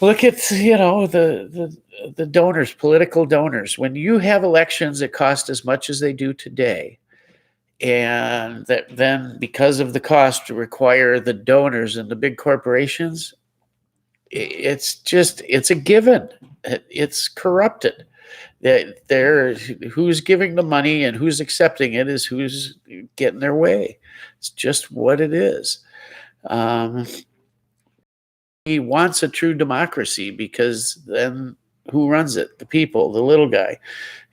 Look at, the donors, political donors. When you have elections that cost as much as they do today, and that then because of the cost to require the donors and the big corporations, it's a given. It's corrupted. Who's giving the money and who's accepting it is who's getting their way. It's just what it is. He wants a true democracy because then who runs it? The people, the little guy.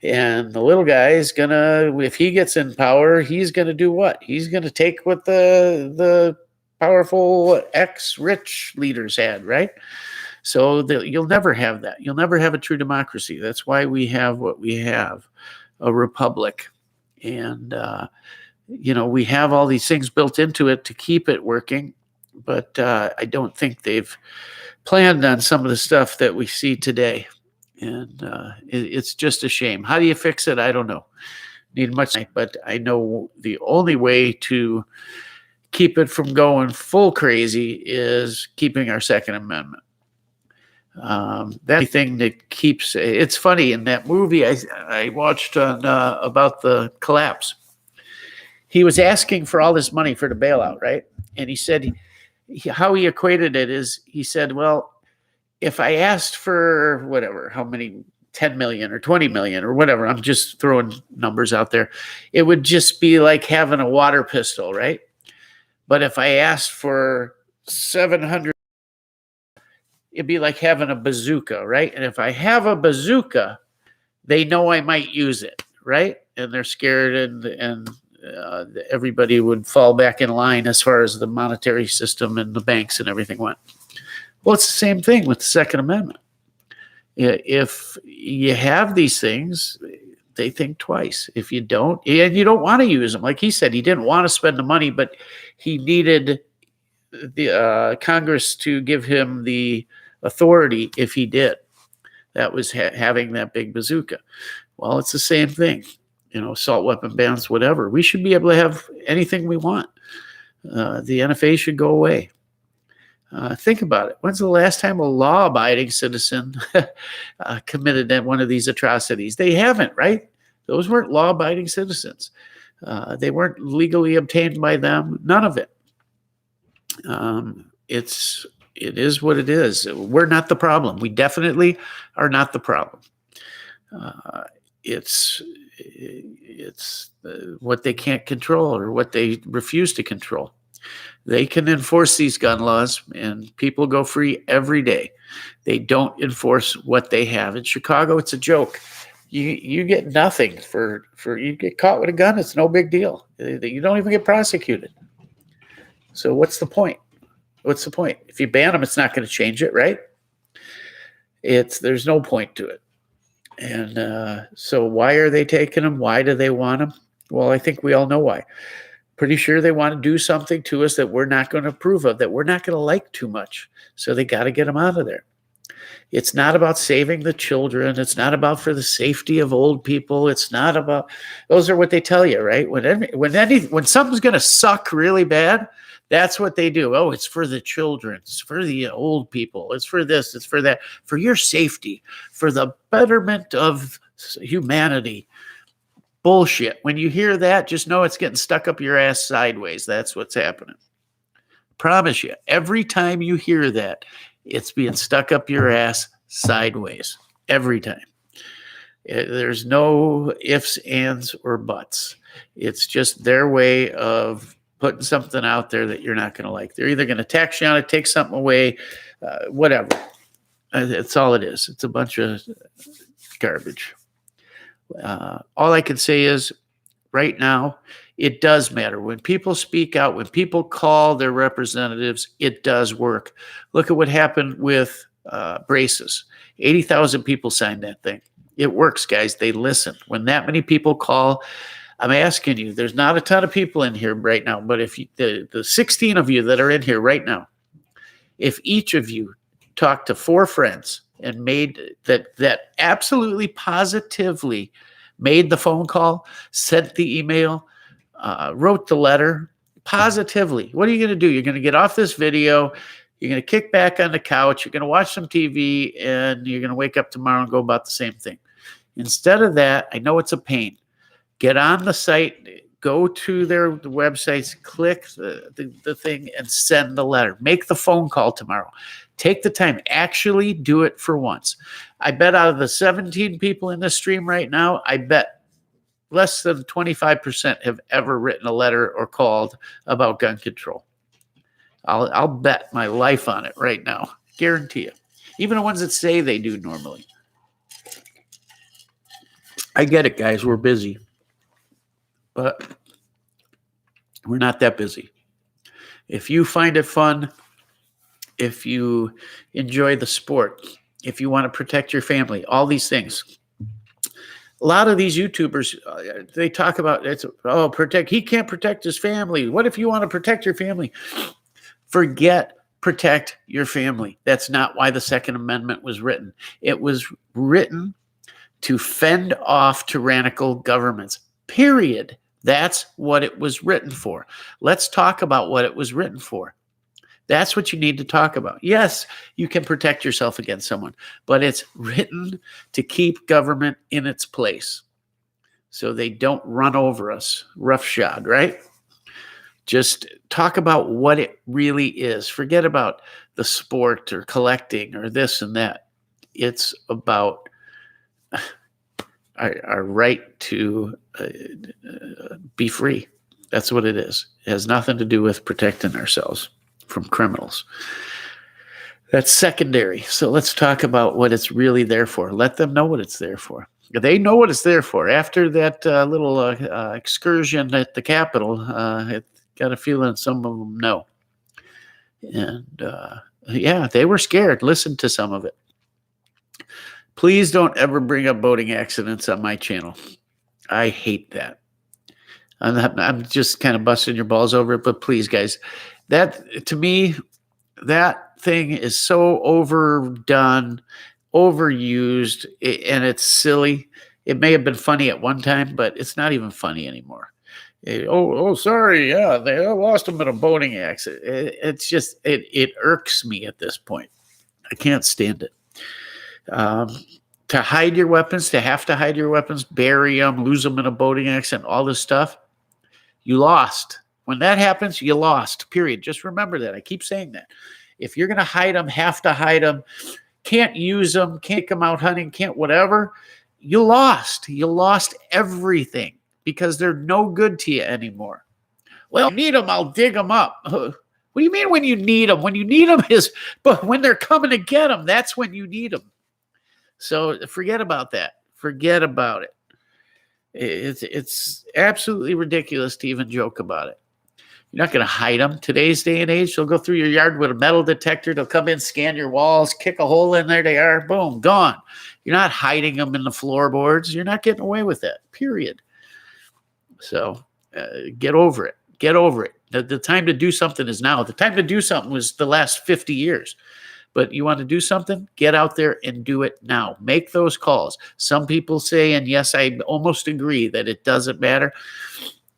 And the little guy is if he gets in power, he's going to do what? He's going to take what the powerful ex-rich leaders had, right? So you'll never have that. You'll never have a true democracy. That's why we have what we have, a republic. And, we have all these things built into it to keep it working. But I don't think they've planned on some of the stuff that we see today. And it's just a shame. How do you fix it? I don't know. Need much, but I know the only way to keep it from going full crazy is keeping our Second Amendment. That thing that keeps it's funny in that movie I watched on about the collapse. He was asking for all this money for the bailout, right? And he said how he equated it is he said, well, if I asked for whatever, how many, 10 million or 20 million or whatever, I'm just throwing numbers out there, it would just be like having a water pistol, right? But if I asked for 700, it'd be like having a bazooka, right? And if I have a bazooka, they know I might use it, right? And they're scared, and everybody would fall back in line as far as the monetary system and the banks and everything went. Well, it's the same thing with the Second Amendment. If you have these things, they think twice. If you don't, and you don't want to use them, like he said, he didn't want to spend the money, but he needed the Congress to give him the authority if he did. That was having that big bazooka. Well, it's the same thing. Assault weapon bans, whatever. We should be able to have anything we want. The NFA should go away. Think about it. When's the last time a law-abiding citizen committed one of these atrocities? They haven't, right? Those weren't law-abiding citizens. They weren't legally obtained by them. None of it. It is what it is. We're not the problem. We definitely are not the problem. It's what they can't control or what they refuse to control. They can enforce these gun laws, and people go free every day. They don't enforce what they have. In Chicago, it's a joke. You get nothing for you get caught with a gun. It's no big deal. You don't even get prosecuted. So what's the point? What's the point? If you ban them, it's not going to change it, right? There's no point to it. And so why are they taking them? Why do they want them? Well, I think we all know why. Pretty sure they want to do something to us that we're not going to approve of, that we're not going to like too much. So they got to get them out of there. It's not about saving the children. It's not about for the safety of old people. It's not about, those are what they tell you, right? When something's going to suck really bad, that's what they do. Oh, it's for the children. It's for the old people. It's for this. It's for that. For your safety. For the betterment of humanity. Bullshit. When you hear that, just know it's getting stuck up your ass sideways. That's what's happening. Promise you. Every time you hear that, it's being stuck up your ass sideways. Every time. There's no ifs, ands, or buts. It's just their way of putting something out there that you're not going to like. They're either going to tax you on it, take something away, whatever. That's all it is. It's a bunch of garbage. All I can say is right now, it does matter. When people speak out, when people call their representatives, it does work. Look at what happened with braces. 80,000 people signed that thing. It works, guys. They listen. When that many people call, I'm asking you, there's not a ton of people in here right now, but if the 16 of you that are in here right now, if each of you talked to 4 friends and made that absolutely positively made the phone call, sent the email, wrote the letter positively, what are you going to do? You're going to get off this video. You're going to kick back on the couch. You're going to watch some TV, and you're going to wake up tomorrow and go about the same thing. Instead of that, I know it's a pain. Get on the site, go to their websites, click the thing, and send the letter. Make the phone call tomorrow. Take the time. Actually do it for once. I bet out of the 17 people in this stream right now, I bet less than 25% have ever written a letter or called about gun control. I'll bet my life on it right now. Guarantee you. Even the ones that say they do normally. I get it, guys. We're busy. But we're not that busy. If you find it fun, if you enjoy the sport, if you want to protect your family, all these things. A lot of these YouTubers, they talk about, he can't protect his family. What if you want to protect your family? Forget protect your family. That's not why the Second Amendment was written. It was written to fend off tyrannical governments, period. That's what it was written for. Let's talk about what it was written for. That's what you need to talk about. Yes, you can protect yourself against someone, but it's written to keep government in its place so they don't run over us roughshod, right? Just talk about what it really is. Forget about the sport or collecting or this and that. It's about our right to be free. That's what it is. It has nothing to do with protecting ourselves from criminals. That's secondary. So let's talk about what it's really there for. Let them know what it's there for. They know what it's there for. After that little excursion at the Capitol, I got a feeling some of them know. And yeah, they were scared. Listen to some of it. Please don't ever bring up boating accidents on my channel. I hate that. I'm just kind of busting your balls over it, but please, guys, that to me, that thing is so overdone, overused, and it's silly. It may have been funny at one time, but it's not even funny anymore. Sorry, yeah, they lost them in a boating accident. It's just, it irks me at this point. I can't stand it. To hide your weapons, to have to hide your weapons, bury them, lose them in a boating accident, all this stuff, you lost. When that happens, you lost, period. Just remember that. I keep saying that. If you're going to hide them, have to hide them, can't use them, can't come out hunting, can't whatever, you lost. You lost everything because they're no good to you anymore. Well, need them, I'll dig them up. What do you mean when you need them? When you need them is, but when they're coming to get them, that's when you need them. So forget about that. Forget about it. It's absolutely ridiculous to even joke about it. You're not going to hide them. Today's day and age, they'll go through your yard with a metal detector. They'll come in, scan your walls, kick a hole in there. They are, boom, gone. You're not hiding them in the floorboards. You're not getting away with that, period. So get over it. Get over it. The time to do something is now. The time to do something was the last 50 years. But you want to do something? Get out there and do it now. Make those calls. Some people say, and yes, I almost agree that it doesn't matter.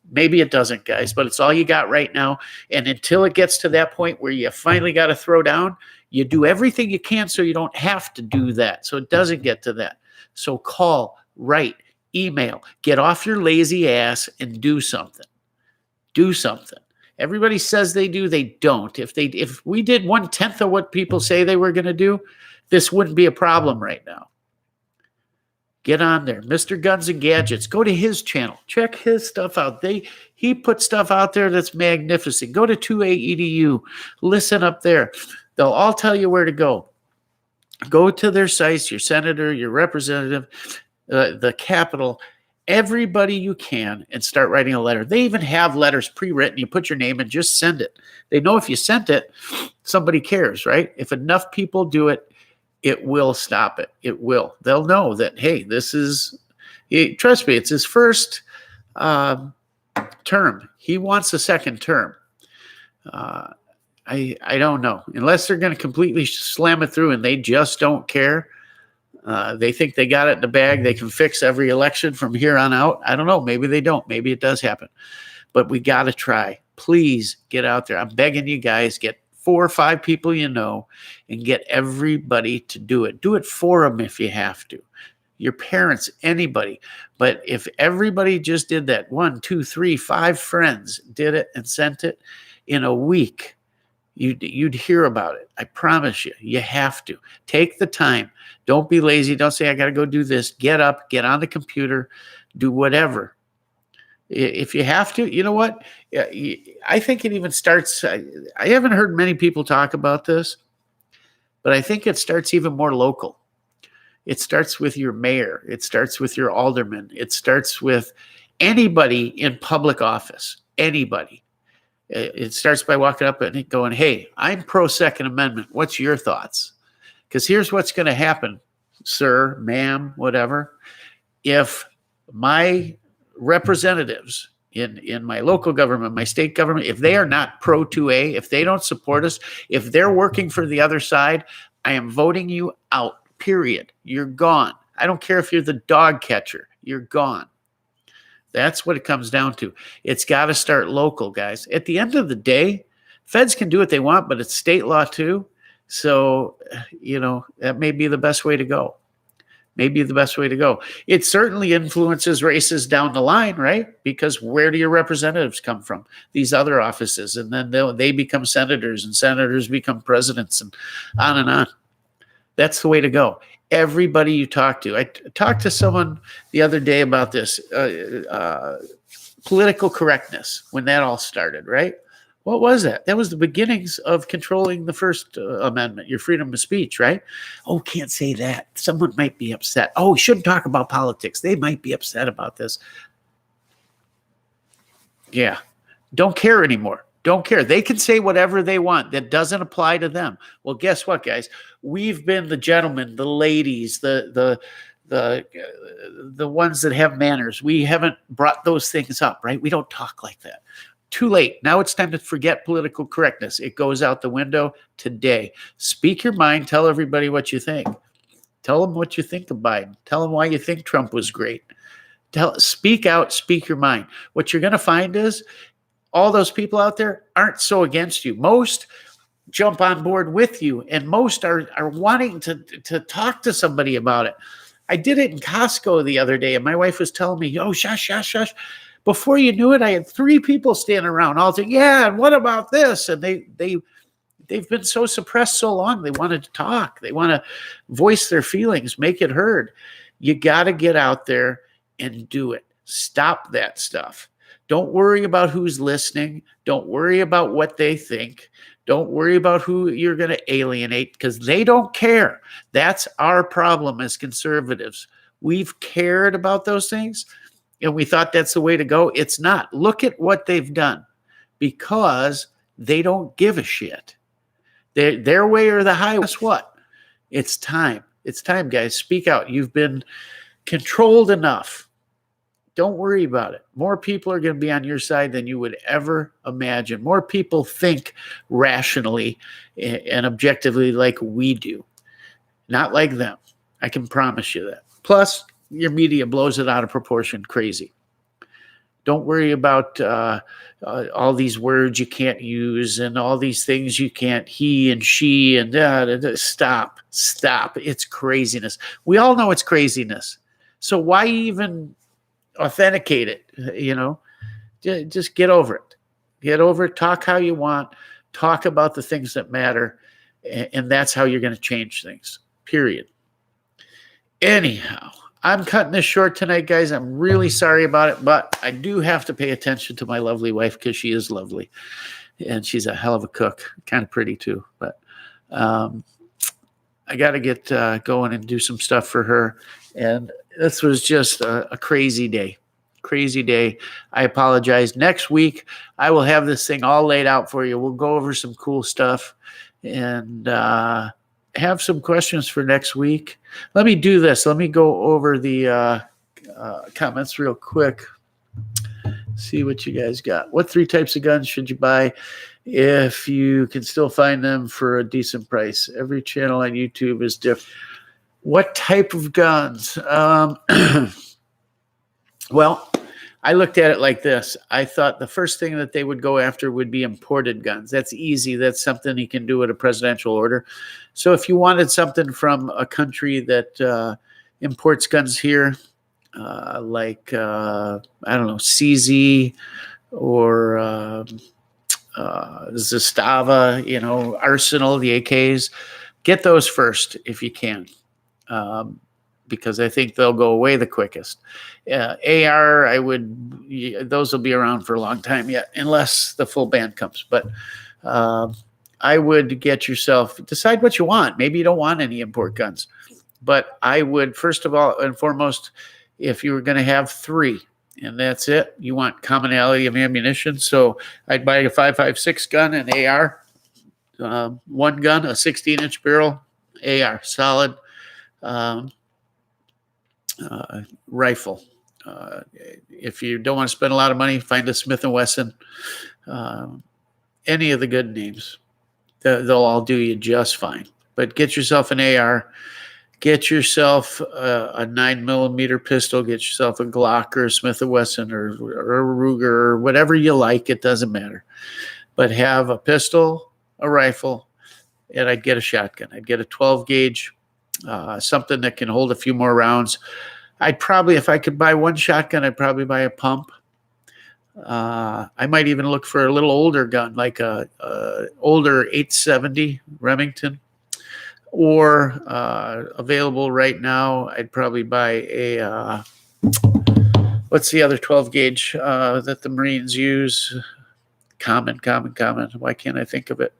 Maybe it doesn't, guys, but it's all you got right now. And until it gets to that point where you finally got to throw down, you do everything you can so you don't have to do that. So it doesn't get to that. So call, write, email, get off your lazy ass and do something. Do something. Everybody says they do, they don't. If we did 1/10 of what people say they were going to do, this wouldn't be a problem right now. Get on there. Mr. Guns and Gadgets. Go to his channel. Check his stuff out. He put stuff out there that's magnificent. Go to 2AEDU. Listen up there. They'll all tell you where to go. Go to their sites, your senator, your representative, the Capitol, everybody you can, and start writing a letter. They even have letters pre-written. You put your name and just send it. They know if you sent it, somebody cares, right? If enough people do it, it will stop it. It will. They'll know that, hey, this is, trust me, it's his first term. He wants a second term. I don't know. Unless they're going to completely slam it through and they just don't care. They think they got it in the bag. They can fix every election from here on out. I don't know. Maybe they don't. Maybe it does happen. But we got to try. Please get out there. I'm begging you guys, get 4 or 5 people you know and get everybody to do it. Do it for them if you have to. Your parents, anybody. But if everybody just did that, 1, 2, 3, 5 friends did it and sent it in a week, you'd hear about it. I promise you. You have to. Take the time. Don't be lazy. Don't say, I got to go do this. Get up, get on the computer, do whatever. If you have to, you know what? I think it even starts, I haven't heard many people talk about this, but I think it starts even more local. It starts with your mayor. It starts with your alderman. It starts with anybody in public office, anybody. It starts by walking up and going, hey, I'm pro Second Amendment. What's your thoughts? Because here's what's going to happen, sir, ma'am, whatever. If my representatives in my local government, my state government, if they are not pro 2A, if they don't support us, if they're working for the other side, I am voting you out, period. You're gone. I don't care if you're the dog catcher. You're gone. That's what it comes down to. It's got to start local, guys. At the end of the day, feds can do what they want, but it's state law too. So, that may be the best way to go. Maybe the best way to go. It certainly influences races down the line, right? Because where do your representatives come from? These other offices, and then they become senators, and senators become presidents, and on and on. That's the way to go. Everybody you talk to. I talked to someone the other day about this political correctness when that all started, right? What was that? That was the beginnings of controlling the First Amendment, your freedom of speech, right? Oh, can't say that. Someone might be upset. Oh, we shouldn't talk about politics. They might be upset about this. Yeah. Don't care anymore. Don't care. They can say whatever they want. That doesn't apply to them. Well, guess what, guys? We've been the gentlemen, the ladies, the ones that have manners. We haven't brought those things up, right? We don't talk like that. Too late. Now it's time to forget political correctness. It goes out the window today. Speak your mind. Tell everybody what you think. Tell them what you think of Biden. Tell them why you think Trump was great. Speak out. Speak your mind. What you're going to find is all those people out there aren't so against you. Most jump on board with you, and most are wanting to talk to somebody about it. I did it in Costco the other day, and my wife was telling me, "Oh, shush, shush, shush." Before you knew it, I had 3 people standing around all saying, "Yeah, and what about this?" And they've been so suppressed so long. They wanted to talk. They want to voice their feelings, make it heard. You got to get out there and do it. Stop that stuff. Don't worry about who's listening. Don't worry about what they think. Don't worry about who you're going to alienate, because they don't care. That's our problem as conservatives. We've cared about those things, and we thought that's the way to go. It's not. Look at what they've done, because they don't give a shit. Their way or the highway. Guess what? It's time. It's time, guys. Speak out. You've been controlled enough. Don't worry about it. More people are going to be on your side than you would ever imagine. More people think rationally and objectively like we do, not like them. I can promise you that. Plus, your media blows it out of proportion crazy. Don't worry about all these words you can't use and all these things you can't, he and she, and stop. It's craziness. We all know it's craziness. So why even authenticate it? Just get over it. Get over it. Talk how you want. Talk about the things that matter. And that's how you're going to change things, period. Anyhow, I'm cutting this short tonight, guys. I'm really sorry about it, but I do have to pay attention to my lovely wife, because she is lovely. And she's a hell of a cook. Kind of pretty too. But I got to get going and do some stuff for her. And this was just a crazy day. Crazy day. I apologize. Next week, I will have this thing all laid out for you. We'll go over some cool stuff and have some questions for next week. Let me do this. Let me go over the comments real quick. See what you guys got. What 3 types of guns should you buy if you can still find them for a decent price? Every channel on YouTube is different. What type of guns? Well, I looked at it like this. I thought the first thing that they would go after would be imported guns. That's easy. That's something you can do at a presidential order. So if you wanted something from a country that imports guns here, like, I don't know, CZ or Zastava, Arsenal, the AKs, get those first if you can. Because I think they'll go away the quickest. AR, those will be around for a long time yet, unless the full ban comes. But I would decide what you want. Maybe you don't want any import guns. But I would, first of all and foremost, if you were going to have 3, and that's it, you want commonality of ammunition. So I'd buy a 5.56 gun, an AR, one gun, a 16-inch barrel, AR, solid. Rifle. If you don't want to spend a lot of money, find a Smith & Wesson. Any of the good names. They'll all do you just fine. But get yourself an AR. Get yourself a 9mm pistol. Get yourself a Glock or a Smith & Wesson or a Ruger or whatever you like. It doesn't matter. But have a pistol, a rifle, and I'd get a shotgun. I'd get a 12-gauge. something that can hold a few more rounds. I'd probably, if I could buy one shotgun, I'd probably buy a pump. I might even look for a little older gun, like a older 870 Remington. Or available right now, I'd probably buy a what's the other 12 gauge that the Marines use? Common. Why can't I think of it?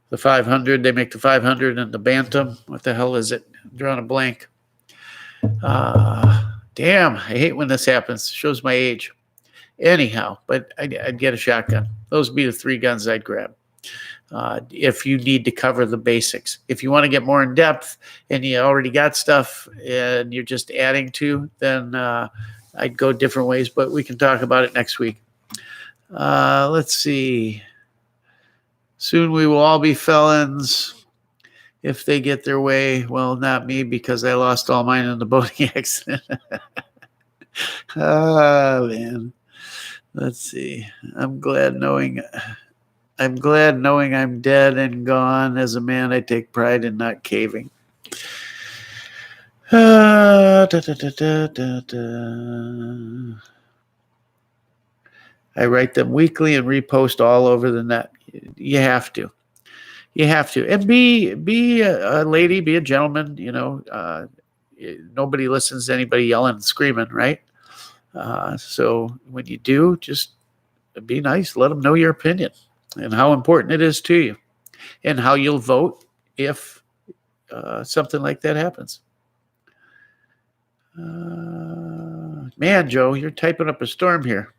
The 500. They make the 500 and the Bantam. What the hell is it? I'm drawing a blank. Damn, I hate when this happens. It shows my age. Anyhow, but I'd get a shotgun. Those would be the three guns I'd grab. If you need to cover the basics. If you want to get more in depth and you already got stuff and you're just adding to, then I'd go different ways, but we can talk about it next week. Let's see. Soon we will all be felons if they get their way. Well, not me, because I lost all mine in the boating accident. Oh, man. Let's see. I'm glad knowing I'm dead and gone. As a man, I take pride in not caving. I write them weekly and repost all over the net. You have to. And be a lady, be a gentleman. Nobody listens to anybody yelling and screaming, right? So when you do, just be nice. Let them know your opinion and how important it is to you, and how you'll vote if something like that happens. Man, Joe, you're typing up a storm here.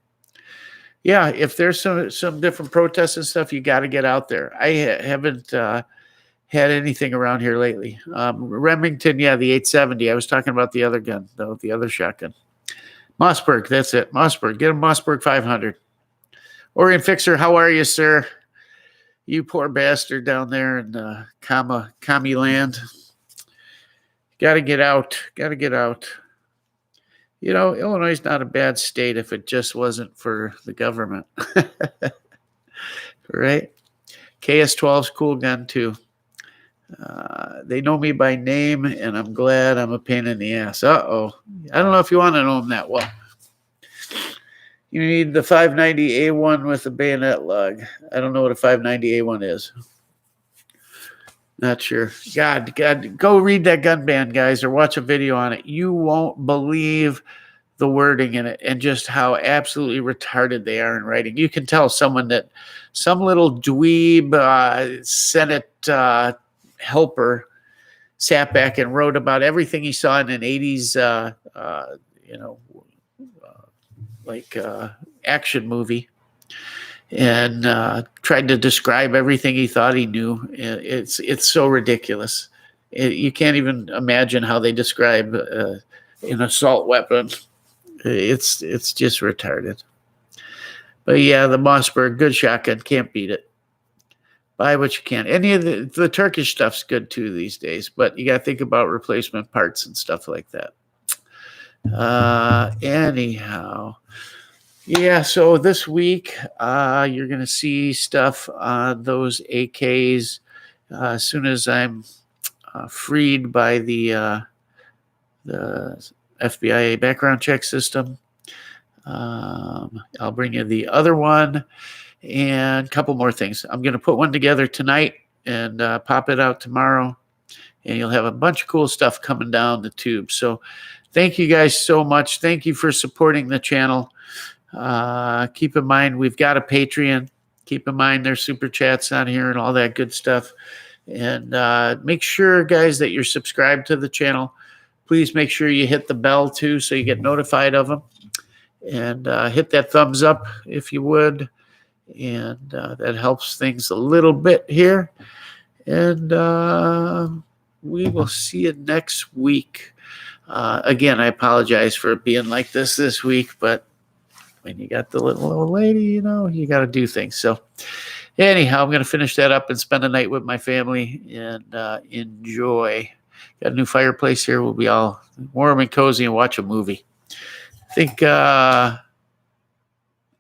Yeah, if there's some different protests and stuff, you got to get out there. I haven't had anything around here lately. Remington, yeah, the 870. I was talking about the other gun, though, the other shotgun. Mossberg, that's it. Mossberg. Get a Mossberg 500. Orion Fixer, how are you, sir? You poor bastard down there in commie land. Got to get out. Illinois is not a bad state if it just wasn't for the government. Right? KS-12 is cool gun, too. They know me by name, and I'm glad I'm a pain in the ass. Uh-oh. I don't know if you want to know them that well. You need the 590A1 with a bayonet lug. I don't know what a 590A1 is. Not sure. God, go read that gun ban, guys, or watch a video on it. You won't believe the wording in it and just how absolutely retarded they are in writing. You can tell some little dweeb Senate helper sat back and wrote about everything he saw in an 80s, action movie, and tried to describe everything he thought he knew. It's so ridiculous. You can't even imagine how they describe an assault weapon. It's just retarded. But yeah, the Mossberg, good shotgun, can't beat it. Buy what you can. Any of the Turkish stuff's good too these days, but you got to think about replacement parts and stuff like that. Anyhow, yeah, so this week you're going to see stuff on those AKs as soon as I'm freed by the FBI background check system. I'll bring you the other one and a couple more things. I'm going to put one together tonight and pop it out tomorrow, and you'll have a bunch of cool stuff coming down the tube. So thank you guys so much. Thank you for supporting the channel. Keep in mind, we've got a Patreon. Keep in mind there's super chats on here and all that good stuff. And make sure, guys, that you're subscribed to the channel. Please make sure you hit the bell, too, so you get notified of them. And hit that thumbs up if you would. And that helps things a little bit here. And we will see you next week. Again, I apologize for being like this week, but when you got the little old lady, you got to do things. So anyhow, I'm going to finish that up and spend the night with my family and enjoy. Got a new fireplace here. We'll be all warm and cozy and watch a movie. I think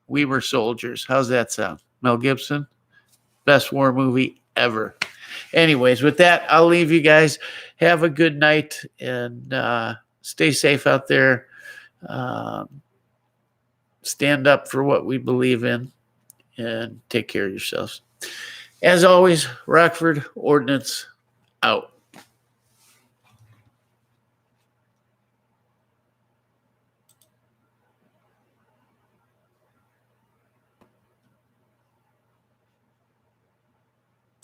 We Were Soldiers. How's that sound? Mel Gibson. Best war movie ever. anyways, with that, I'll leave you guys. Have a good night and stay safe out there. Stand up for what we believe in and take care of yourselves. As always, Rockford Ordnance out.